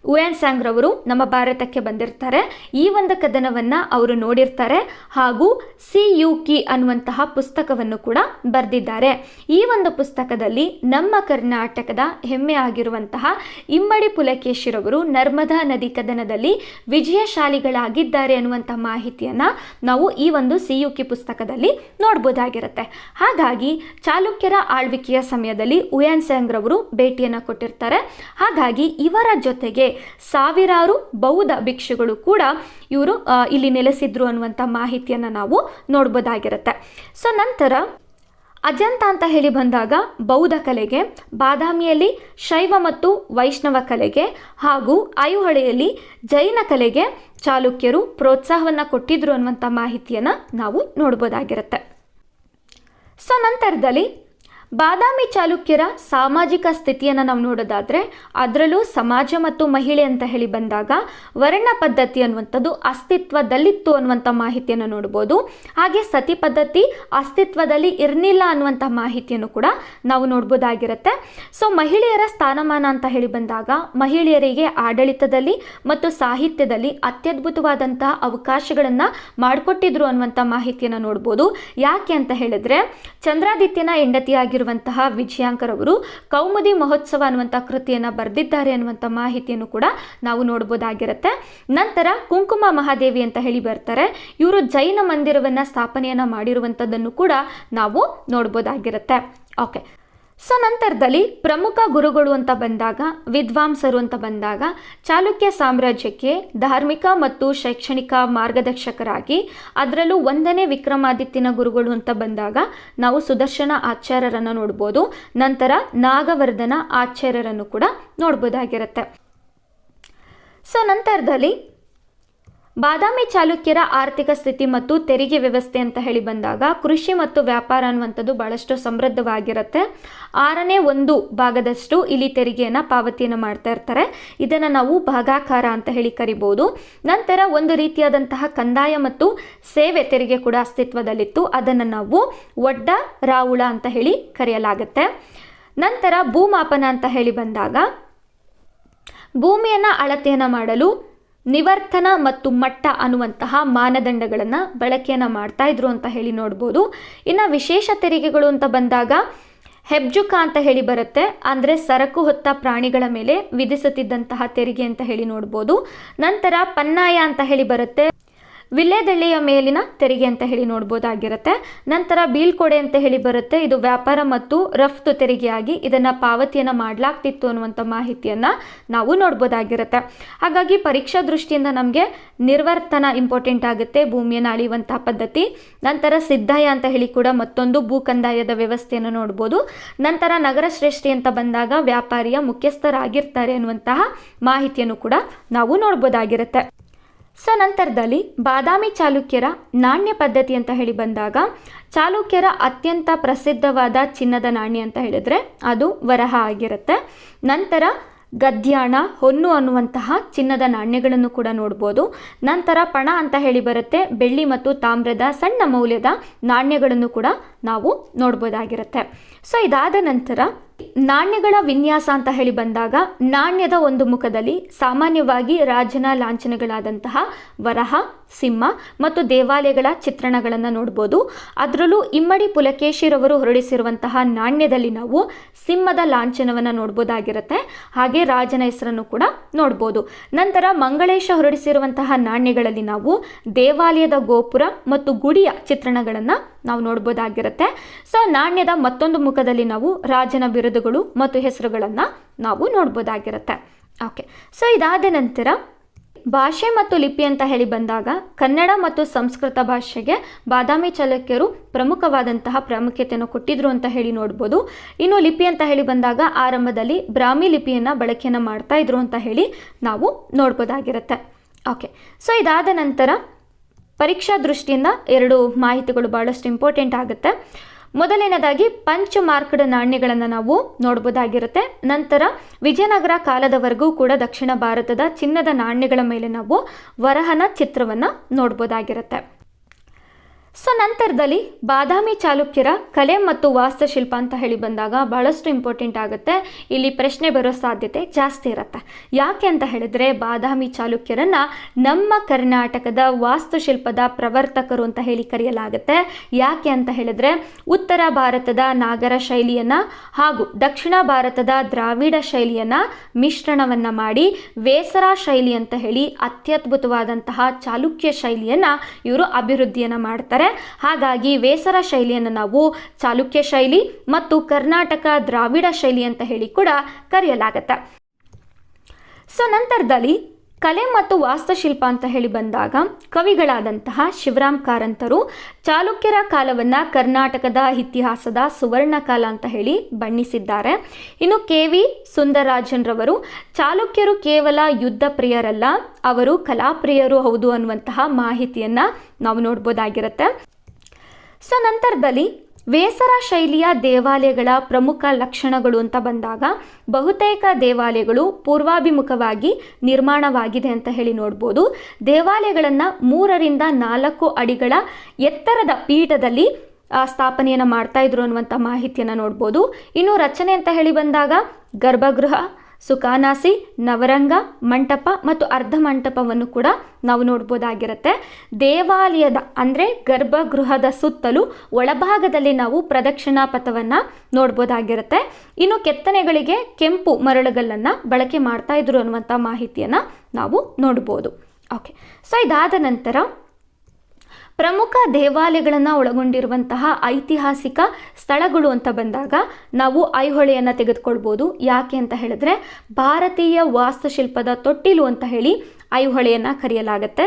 ಹುಯೆನ್ಸಾಂಗ್ ರವರು ನಮ್ಮ ಭಾರತಕ್ಕೆ ಬಂದಿರ್ತಾರೆ. ಈ ಒಂದು ಕದನವನ್ನು ಅವರು ನೋಡಿರ್ತಾರೆ ಹಾಗೂ ಸಿಯುಕಿ ಅನ್ನುವಂತಹ ಪುಸ್ತಕವನ್ನು ಕೂಡ ಬರೆದಿದ್ದಾರೆ. ಈ ಒಂದು ಪುಸ್ತಕದಲ್ಲಿ ನಮ್ಮ ಕರ್ನಾಟಕದ ಹೆಮ್ಮೆ ಆಗಿರುವಂತಹ ಇಮ್ಮಡಿ ಪುಲಕೇಶಿರವರು ನರ್ಮದಾ ನದಿ ಕದನದಲ್ಲಿ ವಿಜಯಶಾಲಿಗಳಾಗಿದ್ದಾರೆ ಅನ್ನುವಂಥ ಮಾಹಿತಿಯನ್ನು ನಾವು ಈ ಒಂದು ಸಿಯುಕಿ ಪುಸ್ತಕದಲ್ಲಿ ನೋಡ್ಬೋದಾಗಿರುತ್ತೆ. ಹಾಗಾಗಿ ಚಾಲುಕ್ಯರ ಆಳ್ವಿಕೆಯ ಸಮಯದಲ್ಲಿ ಹುಯೆನ್ಸಾಂಗ್ ರವರು ಭೇಟಿಯನ್ನು ಕೊಟ್ಟಿರ್ತಾರೆ. ಹಾಗಾಗಿ ಇವರ ಜೊತೆಗೆ ಸಾವಿರಾರು ಬೌದ್ಧ ಭಿಕ್ಷುಗಳು ಕೂಡ ಇವರು ಇಲ್ಲಿ ನೆಲೆಸಿದ್ರು ಅನ್ನುವಂಥ ಮಾಹಿತಿಯನ್ನು ನಾವು ನೋಡ್ಬೋದಾಗಿರುತ್ತೆ. ಸೊ ನಂತರ ಅಜಂತ ಅಂತ ಹೇಳಿ ಬಂದಾಗ ಬೌದ್ಧ ಕಲೆಗೆ, ಬಾದಾಮಿಯಲ್ಲಿ ಶೈವ ಮತ್ತು ವೈಷ್ಣವ ಕಲೆಗೆ ಹಾಗೂ ಐಹೊಳೆಯಲ್ಲಿ ಜೈನ ಕಲೆಗೆ ಚಾಲುಕ್ಯರು ಪ್ರೋತ್ಸಾಹವನ್ನು ಕೊಟ್ಟಿದ್ರು ಅನ್ನುವಂಥ ಮಾಹಿತಿಯನ್ನು ನಾವು ನೋಡ್ಬೋದಾಗಿರುತ್ತೆ. ಸೊ ನಂತರದಲ್ಲಿ ಬಾದಾಮಿ ಚಾಲುಕ್ಯರ ಸಾಮಾಜಿಕ ಸ್ಥಿತಿಯನ್ನು ನಾವು ನೋಡೋದಾದರೆ ಅದರಲ್ಲೂ ಸಮಾಜ ಮತ್ತು ಮಹಿಳೆ ಅಂತ ಹೇಳಿ ಬಂದಾಗ ವರ್ಣ ಪದ್ಧತಿ ಅನ್ನುವಂಥದ್ದು ಅಸ್ತಿತ್ವದಲ್ಲಿತ್ತು ಅನ್ನುವಂಥ ಮಾಹಿತಿಯನ್ನು ನೋಡ್ಬೋದು. ಹಾಗೆ ಸತಿ ಪದ್ಧತಿ ಅಸ್ತಿತ್ವದಲ್ಲಿ ಇರಲಿಲ್ಲ ಅನ್ನುವಂಥ ಮಾಹಿತಿಯನ್ನು ಕೂಡ ನಾವು ನೋಡ್ಬೋದಾಗಿರುತ್ತೆ. ಸೊ ಮಹಿಳೆಯರ ಸ್ಥಾನಮಾನ ಅಂತ ಹೇಳಿ ಬಂದಾಗ ಮಹಿಳೆಯರಿಗೆ ಆಡಳಿತದಲ್ಲಿ ಮತ್ತು ಸಾಹಿತ್ಯದಲ್ಲಿ ಅತ್ಯದ್ಭುತವಾದಂತಹ ಅವಕಾಶಗಳನ್ನು ಮಾಡಿಕೊಟ್ಟಿದ್ರು ಅನ್ನುವಂಥ ಮಾಹಿತಿಯನ್ನು ನೋಡ್ಬೋದು. ಯಾಕೆ ಅಂತ ಹೇಳಿದ್ರೆ ಚಂದ್ರಾದಿತ್ಯನ ಹೆಂಡತಿಯಾಗಿ ರುವಂತಹ ವಿಜಯಾಂಕರವರು ಕೌಮುದಿ ಮಹೋತ್ಸವ ಅನ್ನುವಂಥ ಕೃತಿಯನ್ನು ಬರೆದಿದ್ದಾರೆ ಅನ್ನುವಂಥ ಮಾಹಿತಿಯನ್ನು ಕೂಡ ನಾವು ನೋಡ್ಬೋದಾಗಿರುತ್ತೆ. ನಂತರ ಕುಂಕುಮ ಮಹಾದೇವಿ ಅಂತ ಹೇಳಿ ಬರ್ತಾರೆ. ಇವರು ಜೈನ ಮಂದಿರವನ್ನು ಸ್ಥಾಪನೆಯನ್ನು ಮಾಡಿರುವಂಥದ್ದನ್ನು ಕೂಡ ನಾವು ನೋಡ್ಬೋದಾಗಿರುತ್ತೆ. ಓಕೆ, ಸೊ ನಂತರದಲ್ಲಿ ಪ್ರಮುಖ ಗುರುಗಳು ಅಂತ ಬಂದಾಗ, ವಿದ್ವಾಂಸರು ಅಂತ ಬಂದಾಗ ಚಾಲುಕ್ಯ ಸಾಮ್ರಾಜ್ಯಕ್ಕೆ ಧಾರ್ಮಿಕ ಮತ್ತು ಶೈಕ್ಷಣಿಕ ಮಾರ್ಗದರ್ಶಕರಾಗಿ ಅದರಲ್ಲೂ 1ನೇ ವಿಕ್ರಮಾದಿತ್ಯನ ಗುರುಗಳು ಅಂತ ಬಂದಾಗ ನಾವು ಸುದರ್ಶನ ಆಚಾರ್ಯರನ್ನು ನೋಡ್ಬೋದು. ನಂತರ ನಾಗವರ್ಧನ ಆಚಾರ್ಯರನ್ನು ಕೂಡ ನೋಡ್ಬೋದಾಗಿರುತ್ತೆ. ಸೊ ನಂತರದಲ್ಲಿ ಬಾದಾಮಿ ಚಾಲುಕ್ಯರ ಆರ್ಥಿಕ ಸ್ಥಿತಿ ಮತ್ತು ತೆರಿಗೆ ವ್ಯವಸ್ಥೆ ಅಂತ ಹೇಳಿ ಬಂದಾಗ ಕೃಷಿ ಮತ್ತು ವ್ಯಾಪಾರ ಅನ್ನುವಂಥದ್ದು ಬಹಳಷ್ಟು ಸಮೃದ್ಧವಾಗಿರುತ್ತೆ. 1/6 ಇಲ್ಲಿ ತೆರಿಗೆಯನ್ನು ಪಾವತಿಯನ್ನು ಮಾಡ್ತಾ ಇರ್ತಾರೆ. ಇದನ್ನು ನಾವು ಭಾಗಾಕಾರ ಅಂತ ಹೇಳಿ ಕರಿಬೋದು. ನಂತರ ಒಂದು ರೀತಿಯಾದಂತಹ ಕಂದಾಯ ಮತ್ತು ಸೇವೆ ತೆರಿಗೆ ಕೂಡ ಅಸ್ತಿತ್ವದಲ್ಲಿತ್ತು. ಅದನ್ನು ನಾವು ಒಡ್ಡ ರಾವುಳ ಅಂತ ಹೇಳಿ ಕರೆಯಲಾಗುತ್ತೆ. ನಂತರ ಭೂಮಾಪನ ಅಂತ ಹೇಳಿ ಬಂದಾಗ ಭೂಮಿಯನ್ನು ಅಳತೆಯನ್ನು ಮಾಡಲು ನಿವರ್ತನ ಮತ್ತು ಮಟ್ಟ ಅನ್ನುವಂತಹ ಮಾನದಂಡಗಳನ್ನು ಬಳಕೆಯನ್ನು ಮಾಡ್ತಾ ಇದ್ರು ಅಂತ ಹೇಳಿ ನೋಡ್ಬೋದು. ಇನ್ನು ವಿಶೇಷ ತೆರಿಗೆಗಳು ಅಂತ ಬಂದಾಗ ಹೆಬ್ಜುಕ ಅಂತ ಹೇಳಿ ಬರುತ್ತೆ, ಅಂದರೆ ಸರಕು ಹೊತ್ತ ಪ್ರಾಣಿಗಳ ಮೇಲೆ ವಿಧಿಸುತ್ತಿದ್ದಂತಹ ತೆರಿಗೆ ಅಂತ ಹೇಳಿ ನೋಡ್ಬೋದು. ನಂತರ ಪನ್ನಾಯ ಅಂತ ಹೇಳಿ ಬರುತ್ತೆ, ವಿಳ್ಳೆದೆಲೆಯ ಮೇಲಿನ ತೆರಿಗೆ ಅಂತ ಹೇಳಿ ನೋಡ್ಬೋದಾಗಿರುತ್ತೆ. ನಂತರ ಬೀಳ್ಕೊಡೆ ಅಂತ ಹೇಳಿ ಬರುತ್ತೆ, ಇದು ವ್ಯಾಪಾರ ಮತ್ತು ರಫ್ತು ತೆರಿಗೆಯಾಗಿ ಇದನ್ನು ಪಾವತಿಯನ್ನು ಮಾಡಲಾಗ್ತಿತ್ತು ಅನ್ನುವಂಥ ಮಾಹಿತಿಯನ್ನು ನಾವು ನೋಡ್ಬೋದಾಗಿರುತ್ತೆ. ಹಾಗಾಗಿ ಪರೀಕ್ಷಾ ದೃಷ್ಟಿಯಿಂದ ನಮಗೆ ನಿರ್ವರ್ತನ ಇಂಪಾರ್ಟೆಂಟ್ ಆಗುತ್ತೆ, ಭೂಮಿಯನ್ನು ಅಳೆಯುವಂತಹ ಪದ್ಧತಿ. ನಂತರ ಸಿದ್ಧಾಯ ಅಂತ ಹೇಳಿ ಕೂಡ ಮತ್ತೊಂದು ಭೂ ಕಂದಾಯದ ವ್ಯವಸ್ಥೆಯನ್ನು ನೋಡ್ಬೋದು. ನಂತರ ನಗರ ಶ್ರೇಷ್ಠಿ ಅಂತ ಬಂದಾಗ ವ್ಯಾಪಾರಿಯ ಮುಖ್ಯಸ್ಥರಾಗಿರ್ತಾರೆ ಅನ್ನುವಂತಹ ಮಾಹಿತಿಯನ್ನು ಕೂಡ ನಾವು ನೋಡ್ಬೋದಾಗಿರುತ್ತೆ. ಸೊ ನಂತರದಲ್ಲಿ ಬಾದಾಮಿ ಚಾಲುಕ್ಯರ ನಾಣ್ಯ ಪದ್ಧತಿ ಅಂತ ಹೇಳಿ ಬಂದಾಗ ಚಾಲುಕ್ಯರ ಅತ್ಯಂತ ಪ್ರಸಿದ್ಧವಾದ ಚಿನ್ನದ ನಾಣ್ಯ ಅಂತ ಹೇಳಿದರೆ ಅದು ವರಹ ಆಗಿರುತ್ತೆ. ನಂತರ ಗದ್ಯಾಣ, ಹೊನ್ನು ಅನ್ನುವಂತಹ ಚಿನ್ನದ ನಾಣ್ಯಗಳನ್ನು ಕೂಡ ನೋಡ್ಬೋದು. ನಂತರ ಪಣ ಅಂತ ಹೇಳಿ ಬರುತ್ತೆ, ಬೆಳ್ಳಿ ಮತ್ತು ತಾಮ್ರದ ಸಣ್ಣ ಮೌಲ್ಯದ ನಾಣ್ಯಗಳನ್ನು ಕೂಡ ನಾವು ನೋಡ್ಬೋದಾಗಿರುತ್ತೆ. ಸೊ ಇದಾದ ನಂತರ ನಾಣ್ಯಗಳ ವಿನ್ಯಾಸ ಅಂತ ಹೇಳಿ ಬಂದಾಗ ನಾಣ್ಯದ ಒಂದು ಮುಖದಲ್ಲಿ ಸಾಮಾನ್ಯವಾಗಿ ರಾಜನ ಲಾಂಛನಗಳಾದಂತಹ ವರಹ, ಸಿಂಹ ಮತ್ತು ದೇವಾಲಯಗಳ ಚಿತ್ರಣಗಳನ್ನು ನೋಡ್ಬೋದು. ಅದರಲ್ಲೂ ಇಮ್ಮಡಿ ಪುಲಕೇಶಿರವರು ಹೊರಡಿಸಿರುವಂತಹ ನಾಣ್ಯದಲ್ಲಿ ನಾವು ಸಿಂಹದ ಲಾಂಛನವನ್ನು ನೋಡ್ಬೋದಾಗಿರುತ್ತೆ. ಹಾಗೆ ರಾಜನ ಹೆಸರನ್ನು ಕೂಡ ನೋಡ್ಬೋದು. ನಂತರ ಮಂಗಳೇಶ ಹೊರಡಿಸಿರುವಂತಹ ನಾಣ್ಯಗಳಲ್ಲಿ ನಾವು ದೇವಾಲಯದ ಗೋಪುರ ಮತ್ತು ಗುಡಿಯ ಚಿತ್ರಣಗಳನ್ನು ನಾವು ನೋಡ್ಬೋದಾಗಿರುತ್ತೆ. ಸೊ ನಾಣ್ಯದ ಮತ್ತೊಂದು ಮುಖದಲ್ಲಿ ನಾವು ರಾಜನ ಬಿರುದುಗಳು ಮತ್ತು ಹೆಸರುಗಳನ್ನು ನಾವು ನೋಡ್ಬೋದಾಗಿರುತ್ತೆ. ಓಕೆ, ಸೊ ಇದಾದ ನಂತರ ಭಾಷೆ ಮತ್ತು ಲಿಪಿ ಅಂತ ಹೇಳಿ ಬಂದಾಗ ಕನ್ನಡ ಮತ್ತು ಸಂಸ್ಕೃತ ಭಾಷೆಗೆ ಬಾದಾಮಿ ಚಾಲುಕ್ಯರು ಪ್ರಮುಖವಾದಂತಹ ಪ್ರಾಮುಖ್ಯತೆಯನ್ನು ಕೊಟ್ಟಿದ್ರು ಅಂತ ಹೇಳಿ ನೋಡ್ಬೋದು. ಇನ್ನು ಲಿಪಿ ಅಂತ ಹೇಳಿ ಬಂದಾಗ ಆರಂಭದಲ್ಲಿ ಬ್ರಾಹ್ಮಿ ಲಿಪಿಯನ್ನು ಬಳಕೆಯನ್ನು ಮಾಡ್ತಾ ಇದ್ರು ಅಂತ ಹೇಳಿ ನಾವು ನೋಡ್ಬೋದಾಗಿರುತ್ತೆ. ಓಕೆ, ಸೊ ಇದಾದ ನಂತರ ಪರೀಕ್ಷಾ ದೃಷ್ಟಿಯಿಂದ 2 ಮಾಹಿತಿಗಳು ಭಾಳಷ್ಟು ಇಂಪಾರ್ಟೆಂಟ್ ಆಗುತ್ತೆ. ಮೊದಲನೇದಾಗಿ ಪಂಚ್ ಮಾರ್ಕ್ಡ್ ನಾಣ್ಯಗಳನ್ನು ನಾವು ನೋಡ್ಬೋದಾಗಿರುತ್ತೆ. ನಂತರ ವಿಜಯನಗರ ಕಾಲದವರೆಗೂ ಕೂಡ ದಕ್ಷಿಣ ಭಾರತದ ಚಿನ್ನದ ನಾಣ್ಯಗಳ ಮೇಲೆ ನಾವು ವರಹನ ಚಿತ್ರವನ್ನು ನೋಡ್ಬೋದಾಗಿರುತ್ತೆ. ಸೊ ನಂತರದಲ್ಲಿ ಬಾದಾಮಿ ಚಾಲುಕ್ಯರ ಕಲೆ ಮತ್ತು ವಾಸ್ತುಶಿಲ್ಪ ಅಂತ ಹೇಳಿ ಬಂದಾಗ ಭಾಳಷ್ಟು ಇಂಪಾರ್ಟೆಂಟ್ ಆಗುತ್ತೆ. ಇಲ್ಲಿ ಪ್ರಶ್ನೆ ಬರೋ ಸಾಧ್ಯತೆ ಜಾಸ್ತಿ ಇರುತ್ತೆ. ಯಾಕೆ ಅಂತ ಹೇಳಿದ್ರೆ ಬಾದಾಮಿ ಚಾಲುಕ್ಯರನ್ನು ನಮ್ಮ ಕರ್ನಾಟಕದ ವಾಸ್ತುಶಿಲ್ಪದ ಪ್ರವರ್ತಕರು ಅಂತ ಹೇಳಿ ಕರೆಯಲಾಗುತ್ತೆ. ಯಾಕೆ ಅಂತ ಹೇಳಿದ್ರೆ ಉತ್ತರ ಭಾರತದ ನಾಗರ ಶೈಲಿಯನ್ನು ಹಾಗೂ ದಕ್ಷಿಣ ಭಾರತದ ದ್ರಾವಿಡ ಶೈಲಿಯನ್ನು ಮಿಶ್ರಣವನ್ನು ಮಾಡಿ ವೇಸರ ಶೈಲಿ ಅಂತ ಹೇಳಿ ಅತ್ಯದ್ಭುತವಾದಂತಹ ಚಾಲುಕ್ಯ ಶೈಲಿಯನ್ನು ಇವರು ಅಭಿವೃದ್ಧಿಯನ್ನು ಮಾಡ್ತಾರೆ. ಹಾಗಾಗಿ ವೇಸರ ಶೈಲಿಯನ್ನು ನಾವು ಚಾಲುಕ್ಯ ಶೈಲಿ ಮತ್ತು ಕರ್ನಾಟಕ ದ್ರಾವಿಡ ಶೈಲಿ ಅಂತ ಹೇಳಿ ಕೂಡ ಕರೆಯಲಾಗುತ್ತೆ. ಸೊ ನಂತರದಲ್ಲಿ ಕಲೆ ಮತ್ತು ವಾಸ್ತುಶಿಲ್ಪ ಅಂತ ಹೇಳಿ ಬಂದಾಗ ಕವಿಗಳಾದಂತಹ ಶಿವರಾಮ್ ಕಾರಂತರು ಚಾಲುಕ್ಯರ ಕಾಲವನ್ನು ಕರ್ನಾಟಕದ ಇತಿಹಾಸದ ಸುವರ್ಣ ಕಾಲ ಅಂತ ಹೇಳಿ ಬಣ್ಣಿಸಿದ್ದಾರೆ. ಇನ್ನು KV ಸುಂದರರಾಜನ್ರವರು ಚಾಲುಕ್ಯರು ಕೇವಲ ಯುದ್ಧ ಪ್ರಿಯರಲ್ಲ, ಅವರು ಕಲಾಪ್ರಿಯರು ಹೌದು ಅನ್ನುವಂತಹ ಮಾಹಿತಿಯನ್ನು ನಾವು ನೋಡ್ಬೋದಾಗಿರುತ್ತೆ. ಸೊ ನಂತರದಲ್ಲಿ ವೇಸರ ಶೈಲಿಯ ದೇವಾಲಯಗಳ ಪ್ರಮುಖ ಲಕ್ಷಣಗಳು ಅಂತ ಬಂದಾಗ ಬಹುತೇಕ ದೇವಾಲಯಗಳು ಪೂರ್ವಾಭಿಮುಖವಾಗಿ ನಿರ್ಮಾಣವಾಗಿದೆ ಅಂತ ಹೇಳಿ ನೋಡ್ಬೋದು. ದೇವಾಲಯಗಳನ್ನು 3 ರಿಂದ 4 ಅಡಿಗಳ ಎತ್ತರದ ಪೀಠದಲ್ಲಿ ಸ್ಥಾಪನೆಯನ್ನು ಮಾಡ್ತಾ ಇದ್ರು ಅನ್ನುವಂಥ ಮಾಹಿತಿಯನ್ನು ನೋಡ್ಬೋದು. ಇನ್ನು ರಚನೆ ಅಂತ ಹೇಳಿ ಬಂದಾಗ ಗರ್ಭಗೃಹ, ಸುಖಾನಾಸಿ, ನವರಂಗ, ಮಂಟಪ ಮತ್ತು ಅರ್ಧ ಮಂಟಪವನ್ನು ಕೂಡ ನಾವು ನೋಡ್ಬೋದಾಗಿರುತ್ತೆ. ದೇವಾಲಯದ ಅಂದರೆ ಗರ್ಭಗೃಹದ ಸುತ್ತಲೂ ಒಳಭಾಗದಲ್ಲಿ ನಾವು ಪ್ರದಕ್ಷಿಣಾ ಪಥವನ್ನು ನೋಡ್ಬೋದಾಗಿರುತ್ತೆ. ಇನ್ನು ಕೆತ್ತನೆಗಳಿಗೆ ಕೆಂಪು ಮರಳುಗಲ್ಲನ್ನು ಬಳಕೆ ಮಾಡ್ತಾ ಇದ್ರು ಅನ್ನುವಂಥ ಮಾಹಿತಿಯನ್ನು ನಾವು ನೋಡ್ಬೋದು. ಓಕೆ, ಸೊ ಇದಾದ ನಂತರ ಪ್ರಮುಖ ದೇವಾಲಯಗಳನ್ನು ಒಳಗೊಂಡಿರುವಂತಹ ಐತಿಹಾಸಿಕ ಸ್ಥಳಗಳು ಅಂತ ಬಂದಾಗ ನಾವು ಐಹೊಳೆಯನ್ನು ತೆಗೆದುಕೊಳ್ಬೋದು. ಯಾಕೆ ಅಂತ ಹೇಳಿದ್ರೆ ಭಾರತೀಯ ವಾಸ್ತುಶಿಲ್ಪದ ತೊಟ್ಟಿಲು ಅಂತ ಹೇಳಿ ಐಹೊಳೆಯನ್ನು ಕರೆಯಲಾಗುತ್ತೆ.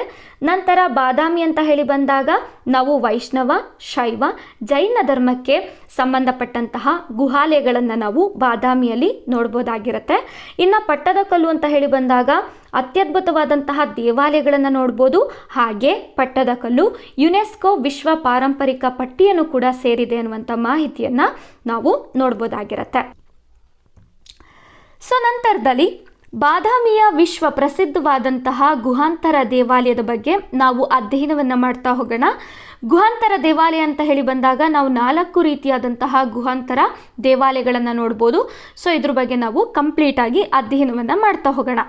ನಂತರ ಬಾದಾಮಿ ಅಂತ ಹೇಳಿ ಬಂದಾಗ ನಾವು ವೈಷ್ಣವ, ಶೈವ, ಜೈನ ಧರ್ಮಕ್ಕೆ ಸಂಬಂಧಪಟ್ಟಂತಹ ಗುಹಾಲಯಗಳನ್ನು ನಾವು ಬಾದಾಮಿಯಲ್ಲಿ ನೋಡ್ಬೋದಾಗಿರುತ್ತೆ. ಇನ್ನು ಪಟ್ಟದಕಲ್ಲು ಅಂತ ಹೇಳಿ ಬಂದಾಗ ಅತ್ಯದ್ಭುತವಾದಂತಹ ದೇವಾಲಯಗಳನ್ನು ನೋಡ್ಬೋದು. ಹಾಗೆ ಪಟ್ಟದಕಲ್ಲು ಯುನೆಸ್ಕೋ ವಿಶ್ವ ಪಾರಂಪರಿಕ ಪಟ್ಟಿಯನ್ನು ಕೂಡ ಸೇರಿದೆ ಅನ್ನುವಂಥ ಮಾಹಿತಿಯನ್ನು ನಾವು ನೋಡ್ಬೋದಾಗಿರುತ್ತೆ. ಸೊ ನಂತರದಲ್ಲಿ ಬಾದಾಮಿಯ ವಿಶ್ವ ಪ್ರಸಿದ್ಧವಾದಂತಹ ಗುಹಾಂತರ ದೇವಾಲಯದ ಬಗ್ಗೆ ನಾವು ಅಧ್ಯಯನವನ್ನು ಮಾಡ್ತಾ ಹೋಗೋಣ. ಗುಹಾಂತರ ದೇವಾಲಯ ಅಂತ ಹೇಳಿ ಬಂದಾಗ ನಾವು 4 ರೀತಿಯಾದಂತಹ ಗುಹಾಂತರ ದೇವಾಲಯಗಳನ್ನು ನೋಡ್ಬೋದು. ಸೊ ಇದ್ರ ಬಗ್ಗೆ ನಾವು ಕಂಪ್ಲೀಟಾಗಿ ಅಧ್ಯಯನವನ್ನು ಮಾಡ್ತಾ ಹೋಗೋಣ.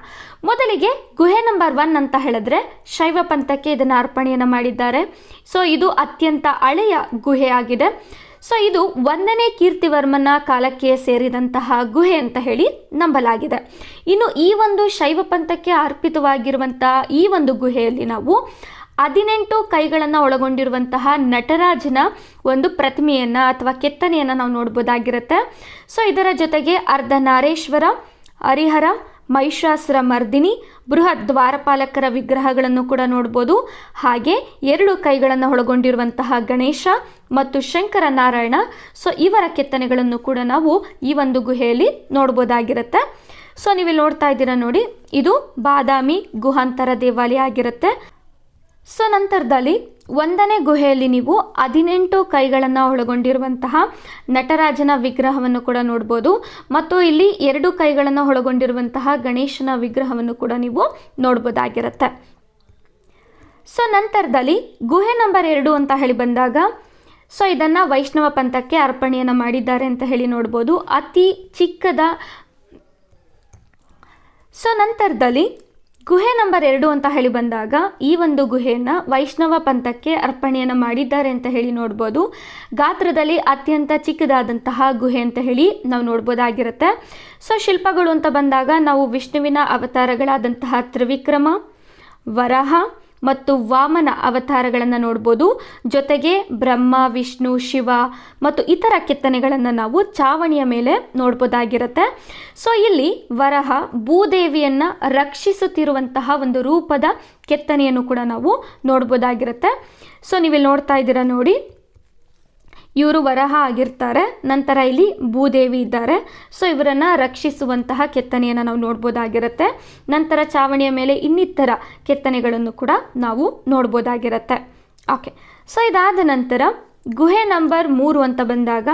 ಮೊದಲಿಗೆ ಗುಹೆ ನಂಬರ್ 1 ಅಂತ ಹೇಳಿದ್ರೆ ಶೈವ ಪಂಥಕ್ಕೆ ಇದನ್ನು ಅರ್ಪಣೆಯನ್ನು ಮಾಡಿದ್ದಾರೆ. ಸೊ ಇದು ಅತ್ಯಂತ ಹಳೆಯ ಗುಹೆ ಆಗಿದೆ. ಸೊ ಇದು 1ನೇ ಕೀರ್ತಿವರ್ಮನ ಕಾಲಕ್ಕೆ ಸೇರಿದಂತಹ ಗುಹೆ ಅಂತ ಹೇಳಿ ನಂಬಲಾಗಿದೆ. ಇನ್ನು ಈ ಒಂದು ಶೈವ ಪಂಥಕ್ಕೆ ಅರ್ಪಿತವಾಗಿರುವಂತಹ ಈ ಒಂದು ಗುಹೆಯಲ್ಲಿ ನಾವು 18 ಕೈಗಳನ್ನು ಒಳಗೊಂಡಿರುವಂತಹ ನಟರಾಜನ ಒಂದು ಪ್ರತಿಮೆಯನ್ನು ಅಥವಾ ಕೆತ್ತನೆಯನ್ನು ನಾವು ನೋಡ್ಬೋದಾಗಿರುತ್ತೆ. ಸೊ ಇದರ ಜೊತೆಗೆ ಅರ್ಧನಾರೇಶ್ವರ, ಹರಿಹರ, ಮಹಿಷಾಸುರ ಮರ್ದಿನಿ, ಬೃಹತ್ ದ್ವಾರಪಾಲಕರ ವಿಗ್ರಹಗಳನ್ನು ಕೂಡ ನೋಡ್ಬೋದು. ಹಾಗೆ 2 ಕೈಗಳನ್ನು ಒಳಗೊಂಡಿರುವಂತಹ ಗಣೇಶ ಮತ್ತು ಶಂಕರ ನಾರಾಯಣ, ಸೊ ಇವರ ಕೆತ್ತನೆಗಳನ್ನು ಕೂಡ ನಾವು ಈ ಒಂದು ಗುಹೆಯಲ್ಲಿ ನೋಡ್ಬೋದಾಗಿರುತ್ತೆ. ಸೊ ನೀವಿಲ್ಲಿ ನೋಡ್ತಾ ಇದ್ದೀರಾ ನೋಡಿ, ಇದು ಬಾದಾಮಿ ಗುಹಾಂತರ ದೇವಾಲಯ ಆಗಿರುತ್ತೆ. ಸೊ ನಂತರದಲ್ಲಿ 1ನೇ ಗುಹೆಯಲ್ಲಿ ನೀವು 18 ಕೈಗಳನ್ನು ಒಳಗೊಂಡಿರುವಂತಹ ನಟರಾಜನ ವಿಗ್ರಹವನ್ನು ಕೂಡ ನೋಡ್ಬೋದು. ಮತ್ತು ಇಲ್ಲಿ 2 ಕೈಗಳನ್ನು ಒಳಗೊಂಡಿರುವಂತಹ ಗಣೇಶನ ವಿಗ್ರಹವನ್ನು ಕೂಡ ನೀವು ನೋಡ್ಬೋದಾಗಿರುತ್ತೆ. ಸೊ ನಂತರದಲ್ಲಿ ಗುಹೆ ನಂಬರ್ 2 ಅಂತ ಹೇಳಿ ಬಂದಾಗ ಸೊ ಇದನ್ನು ವೈಷ್ಣವ ಪಂಥಕ್ಕೆ ಅರ್ಪಣೆಯನ್ನು ಮಾಡಿದ್ದಾರೆ ಅಂತ ಹೇಳಿ ನೋಡ್ಬೋದು. ಅತಿ ಚಿಕ್ಕದ. ಸೊ ನಂತರದಲ್ಲಿ ಗುಹೆ ನಂಬರ್ 2 ಅಂತ ಹೇಳಿ ಬಂದಾಗ ಈ ಒಂದು ಗುಹೆಯನ್ನು ವೈಷ್ಣವ ಪಂಥಕ್ಕೆ ಅರ್ಪಣೆಯನ್ನು ಮಾಡಿದ್ದಾರೆ ಅಂತ ಹೇಳಿ ನೋಡ್ಬೋದು. ಗಾತ್ರದಲ್ಲಿ ಅತ್ಯಂತ ಚಿಕ್ಕದಾದಂತಹ ಗುಹೆ ಅಂತ ಹೇಳಿ ನಾವು ನೋಡ್ಬೋದಾಗಿರುತ್ತೆ. ಸೊ ಶಿಲ್ಪಗಳು ಅಂತ ಬಂದಾಗ ನಾವು ವಿಷ್ಣುವಿನ ಅವತಾರಗಳಾದಂತಹ ತ್ರಿವಿಕ್ರಮ, ವರಾಹ ಮತ್ತು ವಾಮನ ಅವತಾರಗಳನ್ನು ನೋಡ್ಬೋದು. ಜೊತೆಗೆ ಬ್ರಹ್ಮ, ವಿಷ್ಣು, ಶಿವ ಮತ್ತು ಇತರ ಕೆತ್ತನೆಗಳನ್ನು ನಾವು ಚಾವಣಿಯ ಮೇಲೆ ನೋಡ್ಬೋದಾಗಿರುತ್ತೆ. ಸೊ ಇಲ್ಲಿ ವರಹ ಭೂದೇವಿಯನ್ನು ರಕ್ಷಿಸುತ್ತಿರುವಂತಹ ಒಂದು ರೂಪದ ಕೆತ್ತನೆಯನ್ನು ಕೂಡ ನಾವು ನೋಡ್ಬೋದಾಗಿರುತ್ತೆ. ಸೊ ನೀವಿಲ್ಲಿ ನೋಡ್ತಾ ಇದ್ದೀರಾ ನೋಡಿ, ಇವರು ವರಹ ಆಗಿರ್ತಾರೆ, ನಂತರ ಇಲ್ಲಿ ಭೂದೇವಿ ಇದ್ದಾರೆ. ಸೊ ಇವರನ್ನು ರಕ್ಷಿಸುವಂತಹ ಕೆತ್ತನೆಯನ್ನು ನಾವು ನೋಡ್ಬೋದಾಗಿರುತ್ತೆ. ನಂತರ ಚಾವಣಿಯ ಮೇಲೆ ಇನ್ನಿತರ ಕೆತ್ತನೆಗಳನ್ನು ಕೂಡ ನಾವು ನೋಡ್ಬೋದಾಗಿರುತ್ತೆ. ಓಕೆ, ಸೊ ಇದಾದ ನಂತರ ಗುಹೆ ನಂಬರ್ 3 ಅಂತ ಬಂದಾಗ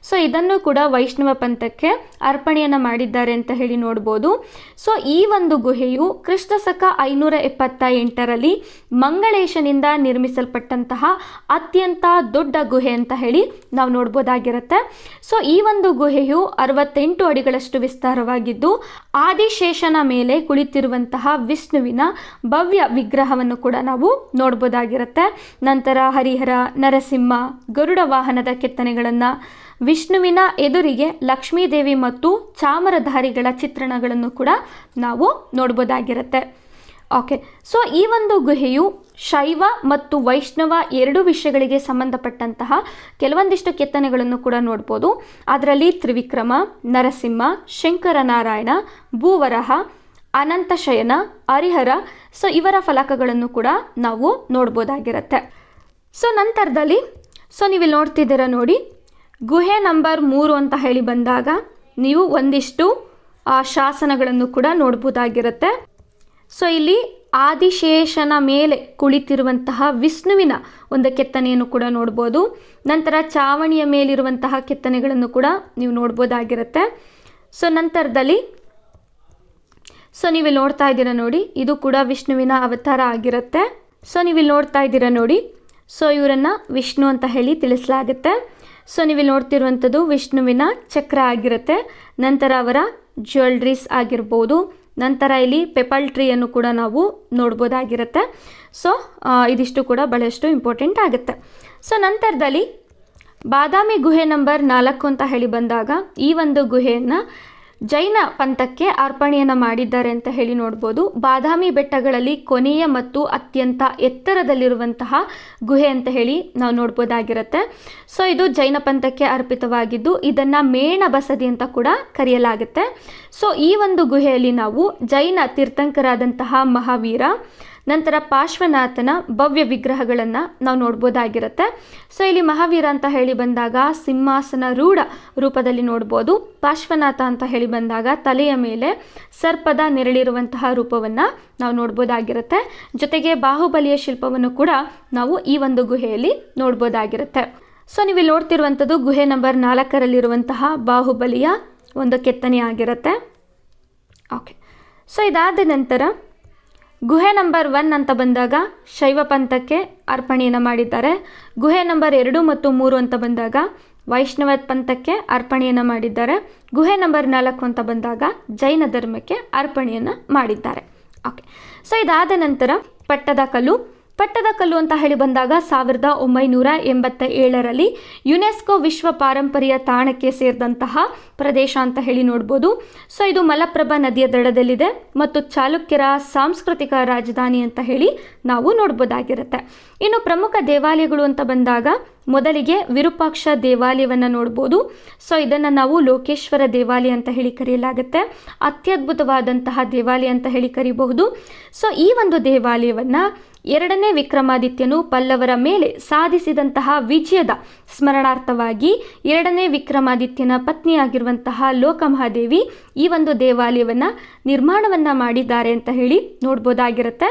ಸೊ ಇದನ್ನು ಕೂಡ ವೈಷ್ಣವ ಪಂಥಕ್ಕೆ ಅರ್ಪಣೆಯನ್ನು ಮಾಡಿದ್ದಾರೆ ಅಂತ ಹೇಳಿ ನೋಡ್ಬೋದು. ಸೊ ಈ ಒಂದು ಗುಹೆಯು ಕ್ರಿಸ್ತಶಕ 578ರಲ್ಲಿ ಮಂಗಳೇಶನಿಂದ ನಿರ್ಮಿಸಲ್ಪಟ್ಟಂತಹ ಅತ್ಯಂತ ದೊಡ್ಡ ಗುಹೆ ಅಂತ ಹೇಳಿ ನಾವು ನೋಡ್ಬೋದಾಗಿರುತ್ತೆ. ಸೊ ಈ ಒಂದು ಗುಹೆಯು 68 ಅಡಿಗಳಷ್ಟು ವಿಸ್ತಾರವಾಗಿದ್ದು ಆದಿಶೇಷನ ಮೇಲೆ ಕುಳಿತಿರುವಂತಹ ವಿಷ್ಣುವಿನ ಭವ್ಯ ವಿಗ್ರಹವನ್ನು ಕೂಡ ನಾವು ನೋಡ್ಬೋದಾಗಿರುತ್ತೆ. ನಂತರ ಹರಿಹರ, ನರಸಿಂಹ, ಗರುಡ ವಾಹನದ ಕೆತ್ತನೆಗಳನ್ನು, ವಿಷ್ಣುವಿನ ಎದುರಿಗೆ ಲಕ್ಷ್ಮೀದೇವಿ ಮತ್ತು ಚಾಮರಧಾರಿಗಳ ಚಿತ್ರಣಗಳನ್ನು ಕೂಡ ನಾವು ನೋಡ್ಬೋದಾಗಿರುತ್ತೆ. ಓಕೆ, ಸೊ ಈ ಒಂದು ಗುಹೆಯು ಶೈವ ಮತ್ತು ವೈಷ್ಣವ 2 ವಿಷಯಗಳಿಗೆ ಸಂಬಂಧಪಟ್ಟಂತಹ ಕೆಲವೊಂದಿಷ್ಟು ಕೆತ್ತನೆಗಳನ್ನು ಕೂಡ ನೋಡ್ಬೋದು. ಅದರಲ್ಲಿ ತ್ರಿವಿಕ್ರಮ, ನರಸಿಂಹ, ಶಂಕರನಾರಾಯಣ, ಭೂವರಹ, ಅನಂತಶಯನ, ಹರಿಹರ ಸೊ ಇವರ ಫಲಕಗಳನ್ನು ಕೂಡ ನಾವು ನೋಡ್ಬೋದಾಗಿರುತ್ತೆ. ಸೊ ನಂತರದಲ್ಲಿ ಸೊ ನೀವಿಲ್ಲಿ ನೋಡ್ತಿದ್ದೀರ ನೋಡಿ, ಗುಹೆ ನಂಬರ್ 3 ಅಂತ ಹೇಳಿ ಬಂದಾಗ ನೀವು ಒಂದಿಷ್ಟು ಶಾಸನಗಳನ್ನು ಕೂಡ ನೋಡ್ಬೋದಾಗಿರುತ್ತೆ. ಸೊ ಇಲ್ಲಿ ಆದಿಶೇಷನ ಮೇಲೆ ಕುಳಿತಿರುವಂತಹ ವಿಷ್ಣುವಿನ ಒಂದು ಕೆತ್ತನೆಯನ್ನು ಕೂಡ ನೋಡ್ಬೋದು. ನಂತರ ಚಾವಣಿಯ ಮೇಲಿರುವಂತಹ ಕೆತ್ತನೆಗಳನ್ನು ಕೂಡ ನೀವು ನೋಡ್ಬೋದಾಗಿರುತ್ತೆ. ಸೊ ನಂತರದಲ್ಲಿ ಸೊ ನೀವಿಲ್ಲಿ ನೋಡ್ತಾ ಇದ್ದೀರ ನೋಡಿ, ಇದು ಕೂಡ ವಿಷ್ಣುವಿನ ಅವತಾರ ಆಗಿರುತ್ತೆ. ಸೊ ನೀವಿಲ್ಲಿ ನೋಡ್ತಾ ಇದ್ದೀರ ನೋಡಿ, ಸೊ ಇವರನ್ನು ವಿಷ್ಣು ಅಂತ ಹೇಳಿ ತಿಳಿಸಲಾಗುತ್ತೆ. ಸೊ ನೀವಿಲ್ಲಿ ನೋಡ್ತಿರುವಂಥದ್ದು ವಿಷ್ಣುವಿನ ಚಕ್ರ ಆಗಿರುತ್ತೆ. ನಂತರ ಅವರ ಜ್ಯುವೆಲ್ರೀಸ್ ಆಗಿರ್ಬೋದು. ನಂತರ ಇಲ್ಲಿ ಪೆಪಲ್ ಟ್ರೀಯನ್ನು ಕೂಡ ನಾವು ನೋಡ್ಬೋದಾಗಿರುತ್ತೆ. ಸೊ ಇದಿಷ್ಟು ಕೂಡ ಬಹಳಷ್ಟು ಇಂಪಾರ್ಟೆಂಟ್ ಆಗುತ್ತೆ. ಸೊ ನಂತರದಲ್ಲಿ ಬಾದಾಮಿ ಗುಹೆ ನಂಬರ್ 4 ಅಂತ ಹೇಳಿ ಬಂದಾಗ ಈ ಒಂದು ಗುಹೆಯನ್ನು ಜೈನ ಪಂಥಕ್ಕೆ ಅರ್ಪಣೆಯನ್ನು ಮಾಡಿದ್ದಾರೆ ಅಂತ ಹೇಳಿ ನೋಡ್ಬೋದು. ಬಾದಾಮಿ ಬೆಟ್ಟಗಳಲ್ಲಿ ಕೊನೆಯ ಮತ್ತು ಅತ್ಯಂತ ಎತ್ತರದಲ್ಲಿರುವಂತಹ ಗುಹೆ ಅಂತ ಹೇಳಿ ನಾವು ನೋಡ್ಬೋದಾಗಿರುತ್ತೆ. ಸೊ ಇದು ಜೈನ ಪಂಥಕ್ಕೆ ಅರ್ಪಿತವಾಗಿದ್ದು ಇದನ್ನು ಮೇಣ ಬಸದಿ ಅಂತ ಕೂಡ ಕರೆಯಲಾಗುತ್ತೆ. ಸೊ ಈ ಒಂದು ಗುಹೆಯಲ್ಲಿ ನಾವು ಜೈನ ತೀರ್ಥಂಕರಾದಂತಹ ಮಹಾವೀರ, ನಂತರ ಪಾರ್ಶ್ವನಾಥನ ಭವ್ಯ ವಿಗ್ರಹಗಳನ್ನು ನಾವು ನೋಡ್ಬೋದಾಗಿರುತ್ತೆ. ಸೊ ಇಲ್ಲಿ ಮಹಾವೀರ ಅಂತ ಹೇಳಿ ಬಂದಾಗ ಸಿಂಹಾಸನ ರೂಢ ರೂಪದಲ್ಲಿ ನೋಡ್ಬೋದು. ಪಾರ್ಶ್ವನಾಥ ಅಂತ ಹೇಳಿ ಬಂದಾಗ ತಲೆಯ ಮೇಲೆ ಸರ್ಪದ ನೆರಳಿರುವಂತಹ ರೂಪವನ್ನು ನಾವು ನೋಡ್ಬೋದಾಗಿರುತ್ತೆ. ಜೊತೆಗೆ ಬಾಹುಬಲಿಯ ಶಿಲ್ಪವನ್ನು ಕೂಡ ನಾವು ಈ ಒಂದು ಗುಹೆಯಲ್ಲಿ ನೋಡ್ಬೋದಾಗಿರುತ್ತೆ. ಸೊ ನೀವು ಇಲ್ಲಿ ನೋಡ್ತಿರುವಂಥದ್ದು ಗುಹೆ ನಂಬರ್ 4ರಲ್ಲಿರುವಂತಹ ಬಾಹುಬಲಿಯ ಒಂದು ಕೆತ್ತನೆ ಆಗಿರುತ್ತೆ. ಓಕೆ, ಸೊ ಇದಾದ ನಂತರ ಗುಹೆ ನಂಬರ್ 1 ಅಂತ ಬಂದಾಗ ಶೈವ ಪಂಥಕ್ಕೆ ಅರ್ಪಣೆಯನ್ನು ಮಾಡಿದ್ದಾರೆ. ಗುಹೆ ನಂಬರ್ 2 ಮತ್ತು 3 ಅಂತ ಬಂದಾಗ ವೈಷ್ಣವ ಪಂಥಕ್ಕೆ ಅರ್ಪಣೆಯನ್ನು ಮಾಡಿದ್ದಾರೆ. ಗುಹೆ ನಂಬರ್ 4 ಅಂತ ಬಂದಾಗ ಜೈನ ಧರ್ಮಕ್ಕೆ ಅರ್ಪಣೆಯನ್ನು ಮಾಡಿದ್ದಾರೆ. ಓಕೆ, ಸೊ ಇದಾದ ನಂತರ ಪಟ್ಟದಕಲ್ಲು ಅಂತ ಹೇಳಿ ಬಂದಾಗ 1987ರಲ್ಲಿ ಯುನೆಸ್ಕೋ ವಿಶ್ವ ಪಾರಂಪರ್ಯ ತಾಣಕ್ಕೆ ಸೇರಿದಂತಹ ಪ್ರದೇಶ ಅಂತ ಹೇಳಿ ನೋಡ್ಬೋದು. ಸೊ ಇದು ಮಲಪ್ರಭಾ ನದಿಯ ದಡದಲ್ಲಿದೆ ಮತ್ತು ಚಾಲುಕ್ಯರ ಸಾಂಸ್ಕೃತಿಕ ರಾಜಧಾನಿ ಅಂತ ಹೇಳಿ ನಾವು ನೋಡ್ಬೋದಾಗಿರುತ್ತೆ. ಇನ್ನು ಪ್ರಮುಖ ದೇವಾಲಯಗಳು ಅಂತ ಬಂದಾಗ ಮೊದಲಿಗೆ ವಿರೂಪಾಕ್ಷ ದೇವಾಲಯವನ್ನು ನೋಡ್ಬೋದು. ಸೊ ಇದನ್ನು ನಾವು ಲೋಕೇಶ್ವರ ದೇವಾಲಯ ಅಂತ ಹೇಳಿ ಕರೆಯಲಾಗುತ್ತೆ. ಅತ್ಯದ್ಭುತವಾದಂತಹ ದೇವಾಲಯ ಅಂತ ಹೇಳಿ ಕರೀಬಹುದು. ಸೊ ಈ ಒಂದು ದೇವಾಲಯವನ್ನು 2ನೇ ವಿಕ್ರಮಾದಿತ್ಯನು ಪಲ್ಲವರ ಮೇಲೆ ಸಾಧಿಸಿದಂತಹ ವಿಜಯದ ಸ್ಮರಣಾರ್ಥವಾಗಿ 2ನೇ ವಿಕ್ರಮಾದಿತ್ಯನ ಪತ್ನಿಯಾಗಿರುವಂತಹ ಲೋಕಮಹಾದೇವಿ ಈ ಒಂದು ದೇವಾಲಯವನ್ನು ನಿರ್ಮಾಣವನ್ನು ಮಾಡಿದ್ದಾರೆ ಅಂತ ಹೇಳಿ ನೋಡ್ಬೋದಾಗಿರುತ್ತೆ.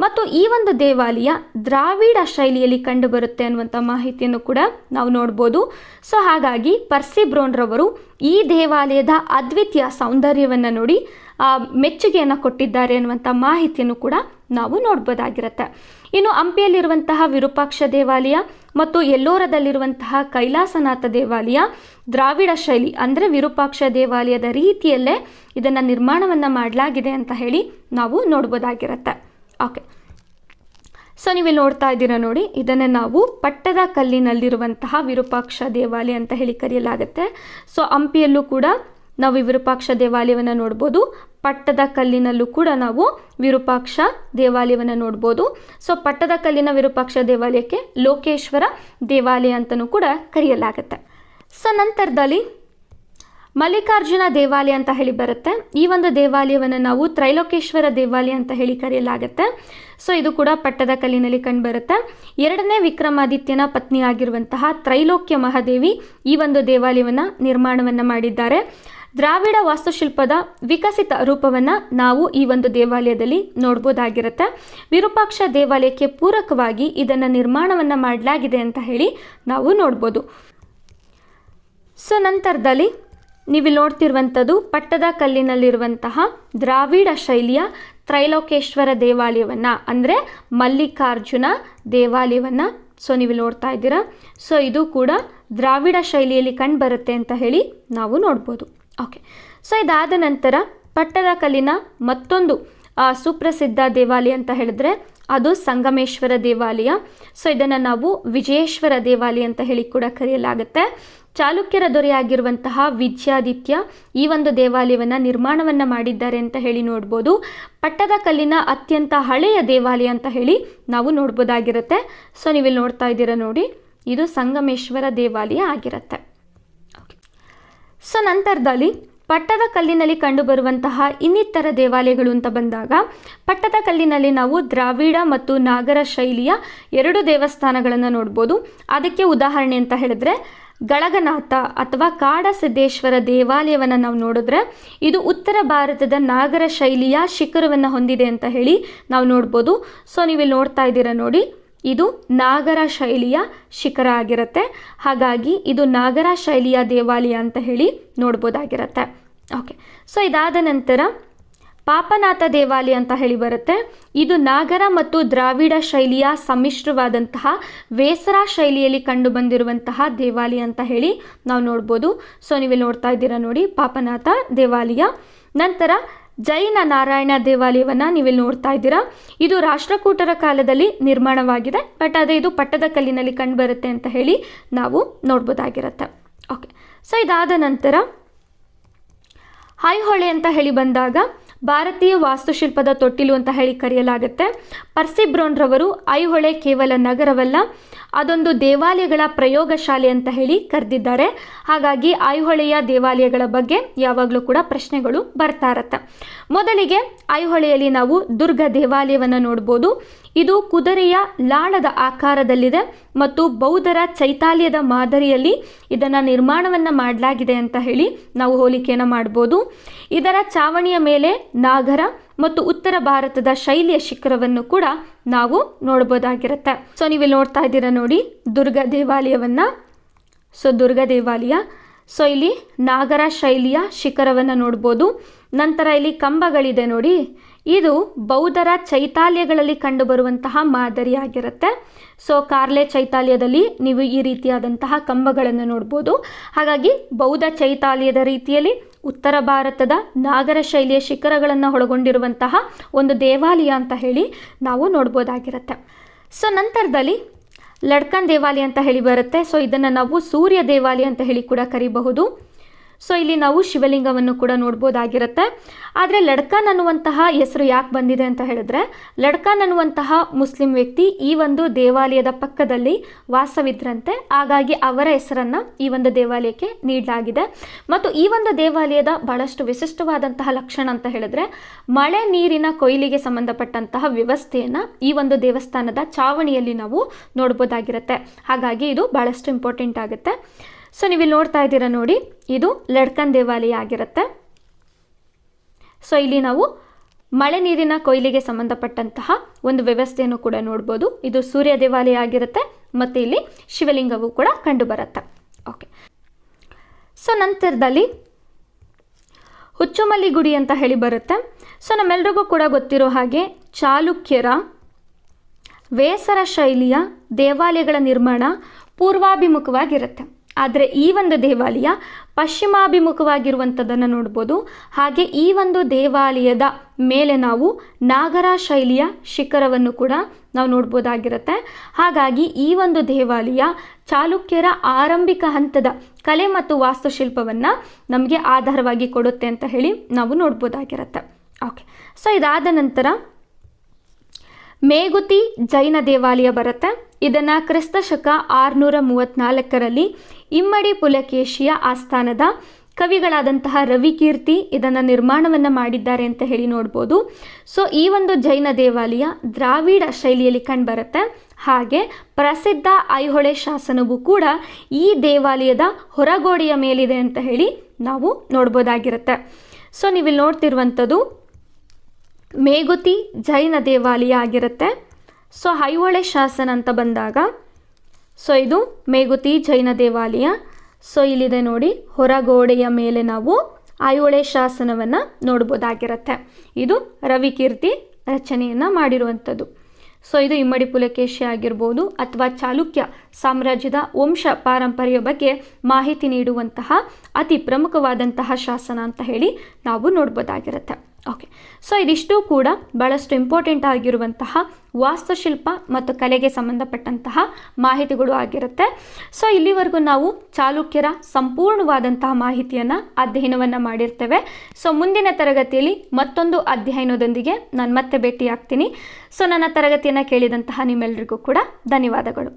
ಮತ್ತು ಈ ಒಂದು ದೇವಾಲಯ ದ್ರಾವಿಡ ಶೈಲಿಯಲ್ಲಿ ಕಂಡುಬರುತ್ತೆ ಅನ್ನುವಂಥ ಮಾಹಿತಿಯನ್ನು ಕೂಡ ನಾವು ನೋಡ್ಬೋದು. ಸೊ ಹಾಗಾಗಿ ಪರ್ಸಿ ಬ್ರೌನ್ ರವರು ಈ ದೇವಾಲಯದ ಅದ್ವಿತೀಯ ಸೌಂದರ್ಯವನ್ನು ನೋಡಿ ಮೆಚ್ಚುಗೆಯನ್ನು ಕೊಟ್ಟಿದ್ದಾರೆ ಅನ್ನುವಂಥ ಮಾಹಿತಿಯನ್ನು ಕೂಡ ನಾವು ನೋಡ್ಬೋದಾಗಿರುತ್ತೆ. ಇನ್ನು ಹಂಪಿಯಲ್ಲಿರುವಂತಹ ವಿರೂಪಾಕ್ಷ ದೇವಾಲಯ ಮತ್ತು ಎಲ್ಲೋರದಲ್ಲಿರುವಂತಹ ಕೈಲಾಸನಾಥ ದೇವಾಲಯ ದ್ರಾವಿಡ ಶೈಲಿ ಅಂದರೆ ವಿರೂಪಾಕ್ಷ ದೇವಾಲಯದ ರೀತಿಯಲ್ಲೇ ಇದನ್ನು ನಿರ್ಮಾಣವನ್ನು ಮಾಡಲಾಗಿದೆ ಅಂತ ಹೇಳಿ ನಾವು ನೋಡ್ಬೋದಾಗಿರುತ್ತೆ. ಓಕೆ, ಸೊ ನೀವಿಲ್ಲಿ ನೋಡ್ತಾ ಇದ್ದೀರಾ ನೋಡಿ, ಇದನ್ನು ನಾವು ಪಟ್ಟದ ಕಲ್ಲಿನಲ್ಲಿರುವಂತಹ ವಿರೂಪಾಕ್ಷ ದೇವಾಲಯ ಅಂತ ಹೇಳಿ ಕರೆಯಲಾಗುತ್ತೆ. ಸೊ ಹಂಪಿಯಲ್ಲೂ ಕೂಡ ನಾವು ವಿರೂಪಾಕ್ಷ ದೇವಾಲಯವನ್ನು ನೋಡ್ಬೋದು, ಪಟ್ಟದ ಕಲ್ಲಿನಲ್ಲೂ ಕೂಡ ನಾವು ವಿರೂಪಾಕ್ಷ ದೇವಾಲಯವನ್ನು ನೋಡ್ಬೋದು. ಸೊ ಪಟ್ಟದ ಕಲ್ಲಿನ ವಿರೂಪಾಕ್ಷ ದೇವಾಲಯಕ್ಕೆ ಲೋಕೇಶ್ವರ ದೇವಾಲಯ ಅಂತಲೂ ಕೂಡ ಕರೆಯಲಾಗುತ್ತೆ. ಸೊ ನಂತರದಲ್ಲಿ ಮಲ್ಲಿಕಾರ್ಜುನ ದೇವಾಲಯ ಅಂತ ಹೇಳಿ ಬರುತ್ತೆ. ಈ ಒಂದು ದೇವಾಲಯವನ್ನು ನಾವು ತ್ರೈಲೋಕೇಶ್ವರ ದೇವಾಲಯ ಅಂತ ಹೇಳಿ ಕರೆಯಲಾಗುತ್ತೆ. ಸೊ ಇದು ಕೂಡ ಪಟ್ಟದ ಕಲ್ಲಿನಲ್ಲಿ ಕಂಡುಬರುತ್ತೆ. ಎರಡನೇ ವಿಕ್ರಮಾದಿತ್ಯನ ಪತ್ನಿಯಾಗಿರುವಂತಹ ತ್ರೈಲೋಕ್ಯ ಮಹಾದೇವಿ ಈ ಒಂದು ದೇವಾಲಯವನ್ನು ನಿರ್ಮಾಣವನ್ನು ಮಾಡಿದ್ದಾರೆ. ದ್ರಾವಿಡ ವಾಸ್ತುಶಿಲ್ಪದ ವಿಕಸಿತ ರೂಪವನ್ನು ನಾವು ಈ ಒಂದು ದೇವಾಲಯದಲ್ಲಿ ನೋಡ್ಬೋದಾಗಿರುತ್ತೆ. ವಿರೂಪಾಕ್ಷ ದೇವಾಲಯಕ್ಕೆ ಪೂರಕವಾಗಿ ಇದನ್ನು ನಿರ್ಮಾಣವನ್ನು ಮಾಡಲಾಗಿದೆ ಅಂತ ಹೇಳಿ ನಾವು ನೋಡ್ಬೋದು. ಸೊ ನಂತರದಲ್ಲಿ ನೀವಿಲ್ಲಿ ನೋಡ್ತಿರುವಂಥದ್ದು ಪಟ್ಟದ ಕಲ್ಲಿನಲ್ಲಿರುವಂತಹ ದ್ರಾವಿಡ ಶೈಲಿಯ ತ್ರೈಲೋಕೇಶ್ವರ ದೇವಾಲಯವನ್ನು ಅಂದರೆ ಮಲ್ಲಿಕಾರ್ಜುನ ದೇವಾಲಯವನ್ನು ಸೊ ನೀವಿಲ್ಲಿ ನೋಡ್ತಾ ಇದ್ದೀರಾ. ಸೊ ಇದು ಕೂಡ ದ್ರಾವಿಡ ಶೈಲಿಯಲ್ಲಿ ಕಂಡುಬರುತ್ತೆ ಅಂತ ಹೇಳಿ ನಾವು ನೋಡ್ಬೋದು. ಓಕೆ, ಸೊ ಇದಾದ ನಂತರ ಪಟ್ಟದ ಕಲ್ಲಿನ ಮತ್ತೊಂದು ಸುಪ್ರಸಿದ್ಧ ದೇವಾಲಯ ಅಂತ ಹೇಳಿದ್ರೆ ಅದು ಸಂಗಮೇಶ್ವರ ದೇವಾಲಯ. ಸೊ ಇದನ್ನು ನಾವು ವಿಜಯೇಶ್ವರ ದೇವಾಲಯ ಅಂತ ಹೇಳಿ ಕೂಡ ಕರೆಯಲಾಗುತ್ತೆ. ಚಾಲುಕ್ಯರ ದೊರೆಯಾಗಿರುವಂತಹ ವಿಜಯಾದಿತ್ಯ ಈ ಒಂದು ದೇವಾಲಯವನ್ನು ನಿರ್ಮಾಣವನ್ನು ಮಾಡಿದ್ದಾರೆ ಅಂತ ಹೇಳಿ ನೋಡ್ಬೋದು. ಪಟ್ಟದ ಕಲ್ಲಿನ ಅತ್ಯಂತ ಹಳೆಯ ದೇವಾಲಯ ಅಂತ ಹೇಳಿ ನಾವು ನೋಡ್ಬೋದಾಗಿರುತ್ತೆ. ಸೊ ನೀವಿಲ್ಲಿ ನೋಡ್ತಾ ಇದ್ದೀರಾ ನೋಡಿ, ಇದು ಸಂಗಮೇಶ್ವರ ದೇವಾಲಯ ಆಗಿರುತ್ತೆ. ಸೊ ನಂತರದಲ್ಲಿ ಪಟ್ಟದ ಕಲ್ಲಿನಲ್ಲಿ ಕಂಡುಬರುವಂತಹ ಇನ್ನಿತರ ದೇವಾಲಯಗಳು ಅಂತ ಬಂದಾಗ ಪಟ್ಟದ ಕಲ್ಲಿನಲ್ಲಿ ನಾವು ದ್ರಾವಿಡ ಮತ್ತು ನಾಗರ ಶೈಲಿಯ ಎರಡು ದೇವಸ್ಥಾನಗಳನ್ನು ನೋಡ್ಬೋದು. ಅದಕ್ಕೆ ಉದಾಹರಣೆ ಅಂತ ಹೇಳಿದ್ರೆ ಗಳಗನಾಥ ಅಥವಾ ಕಾಡಸಿದ್ದೇಶ್ವರ ದೇವಾಲಯವನ್ನು ನಾವು ನೋಡಿದ್ರೆ ಇದು ಉತ್ತರ ಭಾರತದ ನಾಗರ ಶೈಲಿಯ ಶಿಖರವನ್ನು ಹೊಂದಿದೆ ಅಂತ ಹೇಳಿ ನಾವು ನೋಡ್ಬೋದು. ಸೊ ನೀವಿಲ್ಲಿ ನೋಡ್ತಾ ಇದ್ದೀರಾ ನೋಡಿ, ಇದು ನಾಗರ ಶೈಲಿಯ ಶಿಖರ ಆಗಿರುತ್ತೆ. ಹಾಗಾಗಿ ಇದು ನಾಗರ ಶೈಲಿಯ ದೇವಾಲಯ ಅಂತ ಹೇಳಿ ನೋಡ್ಬೋದಾಗಿರುತ್ತೆ. ಓಕೆ, ಸೊ ಇದಾದ ನಂತರ ಪಾಪನಾಥ ದೇವಾಲಯ ಅಂತ ಹೇಳಿ ಬರುತ್ತೆ. ಇದು ನಾಗರ ಮತ್ತು ದ್ರಾವಿಡ ಶೈಲಿಯ ಸಮ್ಮಿಶ್ರವಾದಂತಹ ವೇಸರ ಶೈಲಿಯಲ್ಲಿ ಕಂಡು ಬಂದಿರುವಂತಹ ದೇವಾಲಯ ಅಂತ ಹೇಳಿ ನಾವು ನೋಡ್ಬೋದು. ಸೊ ನೀವಿಲ್ಲಿ ನೋಡ್ತಾ ಇದ್ದೀರಾ ನೋಡಿ, ಪಾಪನಾಥ ದೇವಾಲಯ. ನಂತರ ಜೈನ ನಾರಾಯಣ ದೇವಾಲಯವನ್ನು ನೀವಿಲ್ಲಿ ನೋಡ್ತಾ ಇದ್ದೀರಾ. ಇದು ರಾಷ್ಟ್ರಕೂಟರ ಕಾಲದಲ್ಲಿ ನಿರ್ಮಾಣವಾಗಿದೆ, ಬಟ್ ಅದೇ ಇದು ಪಟ್ಟದ ಕಲ್ಲಿನಲ್ಲಿ ಕಂಡುಬರುತ್ತೆ ಅಂತ ಹೇಳಿ ನಾವು ನೋಡ್ಬೋದಾಗಿರುತ್ತೆ. ಓಕೆ, ಸೊ ಇದಾದ ನಂತರ ಐಹೊಳೆ ಅಂತ ಹೇಳಿ ಬಂದಾಗ ಭಾರತೀಯ ವಾಸ್ತುಶಿಲ್ಪದ ತೊಟ್ಟಿಲು ಅಂತ ಹೇಳಿ ಕರೆಯಲಾಗುತ್ತೆ. ಪರ್ಸಿ ಬ್ರೌನ್ ರವರು ಐಹೊಳೆ ಕೇವಲ ನಗರವಲ್ಲ, ಅದೊಂದು ದೇವಾಲಯಗಳ ಪ್ರಯೋಗಶಾಲೆ ಅಂತ ಹೇಳಿ ಕರೆದಿದ್ದಾರೆ. ಹಾಗಾಗಿ ಐಹೊಳೆಯ ದೇವಾಲಯಗಳ ಬಗ್ಗೆ ಯಾವಾಗಲೂ ಕೂಡ ಪ್ರಶ್ನೆಗಳು ಬರ್ತಾ ಇರತ್ತೆ. ಮೊದಲಿಗೆ ಐಹೊಳೆಯಲ್ಲಿ ನಾವು ದುರ್ಗ ದೇವಾಲಯವನ್ನು ನೋಡ್ಬೋದು. ಇದು ಕುದುರೆಯ ಲಾಳದ ಆಕಾರದಲ್ಲಿದೆ ಮತ್ತು ಬೌದ್ಧರ ಚೈತಾಲ್ಯದ ಮಾದರಿಯಲ್ಲಿ ಇದನ್ನು ನಿರ್ಮಾಣವನ್ನು ಮಾಡಲಾಗಿದೆ ಅಂತ ಹೇಳಿ ನಾವು ಹೋಲಿಕೆಯನ್ನು ಮಾಡ್ಬೋದು. ಇದರ ಚಾವಣಿಯ ಮೇಲೆ ನಾಗರ ಮತ್ತು ಉತ್ತರ ಭಾರತದ ಶೈಲಿಯ ಶಿಖರವನ್ನು ಕೂಡ ನಾವು ನೋಡ್ಬೋದಾಗಿರುತ್ತೆ. ಸೊ ನೀವಿಲ್ಲಿ ನೋಡ್ತಾ ಇದ್ದೀರಾ ನೋಡಿ ದುರ್ಗ ದೇವಾಲಯವನ್ನು. ಸೊ ದುರ್ಗ ದೇವಾಲಯ, ಸೊ ಇಲ್ಲಿ ನಾಗರ ಶೈಲಿಯ ಶಿಖರವನ್ನು ನೋಡ್ಬೋದು. ನಂತರ ಇಲ್ಲಿ ಕಂಬಗಳಿದೆ ನೋಡಿ, ಇದು ಬೌದ್ಧರ ಚೈತಾಲ್ಯಗಳಲ್ಲಿ ಕಂಡುಬರುವಂತಹ ಮಾದರಿಯಾಗಿರುತ್ತೆ. ಸೊ ಕಾರ್ಲೆ ಚೈತಾಲ್ಯದಲ್ಲಿ ನೀವು ಈ ರೀತಿಯಾದಂತಹ ಕಂಬಗಳನ್ನು ನೋಡ್ಬೋದು. ಹಾಗಾಗಿ ಬೌದ್ಧ ಚೈತಾಲ್ಯದ ರೀತಿಯಲ್ಲಿ ಉತ್ತರ ಭಾರತದ ನಾಗರ ಶೈಲಿಯ ಶಿಖರಗಳನ್ನು ಒಳಗೊಂಡಿರುವಂತಹ ಒಂದು ದೇವಾಲಯ ಅಂತ ಹೇಳಿ ನಾವು ನೋಡ್ಬೋದಾಗಿರುತ್ತೆ. ಸೊ ನಂತರದಲ್ಲಿ ಲಡ್ಕನ್ ದೇವಾಲಯ ಅಂತ ಹೇಳಿ ಬರುತ್ತೆ. ಸೊ ಇದನ್ನು ನಾವು ಸೂರ್ಯ ದೇವಾಲಯ ಅಂತ ಹೇಳಿ ಕೂಡ ಕರಿಬಹುದು. ಸೊ ಇಲ್ಲಿ ನಾವು ಶಿವಲಿಂಗವನ್ನು ಕೂಡ ನೋಡ್ಬೋದಾಗಿರುತ್ತೆ. ಆದರೆ ಲಡ್ಕನ್ ಅನ್ನುವಂತಹ ಹೆಸರು ಯಾಕೆ ಬಂದಿದೆ ಅಂತ ಹೇಳಿದ್ರೆ, ಲಡ್ಕನ್ ಅನ್ನುವಂತಹ ಮುಸ್ಲಿಂ ವ್ಯಕ್ತಿ ಈ ಒಂದು ದೇವಾಲಯದ ಪಕ್ಕದಲ್ಲಿ ವಾಸವಿದ್ರಂತೆ. ಹಾಗಾಗಿ ಅವರ ಹೆಸರನ್ನು ಈ ಒಂದು ದೇವಾಲಯಕ್ಕೆ ನೀಡಲಾಗಿದೆ. ಮತ್ತು ಈ ಒಂದು ದೇವಾಲಯದ ಬಹಳಷ್ಟು ವಿಶಿಷ್ಟವಾದಂತಹ ಲಕ್ಷಣ ಅಂತ ಹೇಳಿದ್ರೆ, ಮಳೆ ನೀರಿನ ಕೊಯ್ಲಿಗೆ ಸಂಬಂಧಪಟ್ಟಂತಹ ವ್ಯವಸ್ಥೆಯನ್ನು ಈ ಒಂದು ದೇವಸ್ಥಾನದ ಚಾವಣಿಯಲ್ಲಿ ನಾವು ನೋಡ್ಬೋದಾಗಿರುತ್ತೆ. ಹಾಗಾಗಿ ಇದು ಬಹಳಷ್ಟು ಇಂಪಾರ್ಟೆಂಟ್ ಆಗುತ್ತೆ. ಸೊ ನೀವಿಲ್ಲಿ ನೋಡ್ತಾ ಇದ್ದೀರಾ ನೋಡಿ, ಇದು ಲಡ್ಕನ್ ದೇವಾಲಯ ಆಗಿರುತ್ತೆ. ಸೊ ಇಲ್ಲಿ ನಾವು ಮಳೆ ನೀರಿನ ಕೊಯ್ಲಿಗೆ ಸಂಬಂಧಪಟ್ಟಂತಹ ಒಂದು ವ್ಯವಸ್ಥೆಯನ್ನು ಕೂಡ ನೋಡ್ಬೋದು. ಇದು ಸೂರ್ಯ ದೇವಾಲಯ ಆಗಿರುತ್ತೆ ಮತ್ತು ಇಲ್ಲಿ ಶಿವಲಿಂಗವು ಕೂಡ ಕಂಡುಬರುತ್ತೆ. ಓಕೆ, ಸೊ ನಂತರದಲ್ಲಿ ಹುಚ್ಚುಮಲ್ಲಿ ಗುಡಿ ಅಂತ ಹೇಳಿ ಬರುತ್ತೆ. ಸೊ ನಮ್ಮೆಲ್ರಿಗೂ ಕೂಡ ಗೊತ್ತಿರೋ ಹಾಗೆ ಚಾಲುಕ್ಯರ ವೇಸರ ಶೈಲಿಯ ದೇವಾಲಯಗಳ ನಿರ್ಮಾಣ ಪೂರ್ವಾಭಿಮುಖವಾಗಿರುತ್ತೆ. ಆದರೆ ಈ ಒಂದು ದೇವಾಲಯ ಪಶ್ಚಿಮಾಭಿಮುಖವಾಗಿರುವಂಥದ್ದನ್ನು ನೋಡ್ಬೋದು. ಹಾಗೆ ಈ ಒಂದು ದೇವಾಲಯದ ಮೇಲೆ ನಾವು ನಾಗರ ಶೈಲಿಯ ಶಿಖರವನ್ನು ಕೂಡ ನಾವು ನೋಡ್ಬೋದಾಗಿರುತ್ತೆ. ಹಾಗಾಗಿ ಈ ಒಂದು ದೇವಾಲಯ ಚಾಲುಕ್ಯರ ಆರಂಭಿಕ ಹಂತದ ಕಲೆ ಮತ್ತು ವಾಸ್ತುಶಿಲ್ಪವನ್ನು ನಮಗೆ ಆಧಾರವಾಗಿ ಕೊಡುತ್ತೆ ಅಂತ ಹೇಳಿ ನಾವು ನೋಡ್ಬೋದಾಗಿರುತ್ತೆ. ಓಕೆ, ಸೊ ಇದಾದ ನಂತರ ಮೇಗುತಿ ಜೈನ ದೇವಾಲಯ ಬರುತ್ತೆ. ಇದನ್ನು ಕ್ರಿಸ್ತ ಶಕ 634ರಲ್ಲಿ ಇಮ್ಮಡಿ ಪುಲಕೇಶಿಯ ಆಸ್ಥಾನದ ಕವಿಗಳಾದಂತಹ ರವಿಕೀರ್ತಿ ಇದನ್ನು ನಿರ್ಮಾಣವನ್ನು ಮಾಡಿದ್ದಾರೆ ಅಂತ ಹೇಳಿ ನೋಡ್ಬೋದು. ಸೊ ಈ ಒಂದು ಜೈನ ದೇವಾಲಯ ದ್ರಾವಿಡ ಶೈಲಿಯಲ್ಲಿ ಕಂಡುಬರುತ್ತೆ. ಹಾಗೆ ಪ್ರಸಿದ್ಧ ಐಹೊಳೆ ಶಾಸನವು ಕೂಡ ಈ ದೇವಾಲಯದ ಹೊರಗೋಡೆಯ ಮೇಲಿದೆ ಅಂತ ಹೇಳಿ ನಾವು ನೋಡ್ಬೋದಾಗಿರುತ್ತೆ. ಸೊ ನೀವಿಲ್ಲಿ ನೋಡ್ತಿರುವಂಥದ್ದು ಮೇಗುತಿ ಜೈನ ದೇವಾಲಯ ಆಗಿರುತ್ತೆ. ಸೊ ಐಹೊಳೆ ಶಾಸನ ಅಂತ ಬಂದಾಗ ಸೊ ಇದು ಮೇಗುತಿ ಜೈನ ದೇವಾಲಯ. ಸೊ ಇಲ್ಲಿದೆ ನೋಡಿ, ಹೊರಗೋಡೆಯ ಮೇಲೆ ನಾವು ಐಹೊಳೆ ಶಾಸನವನ್ನು ನೋಡ್ಬೋದಾಗಿರುತ್ತೆ. ಇದು ರವಿಕೀರ್ತಿ ರಚನೆಯನ್ನು ಮಾಡಿರುವಂಥದ್ದು. ಸೊ ಇದು ಇಮ್ಮಡಿ ಪುಲಕೇಶಿ ಆಗಿರ್ಬೋದು ಅಥವಾ ಚಾಲುಕ್ಯ ಸಾಮ್ರಾಜ್ಯದ ವಂಶ ಪಾರಂಪರ್ಯ ಬಗ್ಗೆ ಮಾಹಿತಿ ನೀಡುವಂತಹ ಅತಿ ಪ್ರಮುಖವಾದಂತಹ ಶಾಸನ ಅಂತ ಹೇಳಿ ನಾವು ನೋಡ್ಬೋದಾಗಿರುತ್ತೆ. ಓಕೆ, ಸೊ ಇದಿಷ್ಟು ಕೂಡ ಭಾಳಷ್ಟು ಇಂಪಾರ್ಟೆಂಟ್ ಆಗಿರುವಂತಹ ವಾಸ್ತುಶಿಲ್ಪ ಮತ್ತು ಕಲೆಗೆ ಸಂಬಂಧಪಟ್ಟಂತಹ ಮಾಹಿತಿಗಳು ಆಗಿರುತ್ತೆ. ಸೊ ಇಲ್ಲಿವರೆಗೂ ನಾವು ಚಾಲುಕ್ಯರ ಸಂಪೂರ್ಣವಾದಂತಹ ಮಾಹಿತಿಯನ್ನು ಅಧ್ಯಯನವನ್ನು ಮಾಡಿರ್ತೇವೆ. ಸೊ ಮುಂದಿನ ತರಗತಿಯಲ್ಲಿ ಮತ್ತೊಂದು ಅಧ್ಯಯನದೊಂದಿಗೆ ನಾನು ಮತ್ತೆ ಭೇಟಿಯಾಗ್ತೀನಿ. ಸೊ ನನ್ನ ತರಗತಿಯನ್ನು ಕೇಳಿದಂತಹ ನಿಮ್ಮೆಲ್ಲರಿಗೂ ಕೂಡ ಧನ್ಯವಾದಗಳು.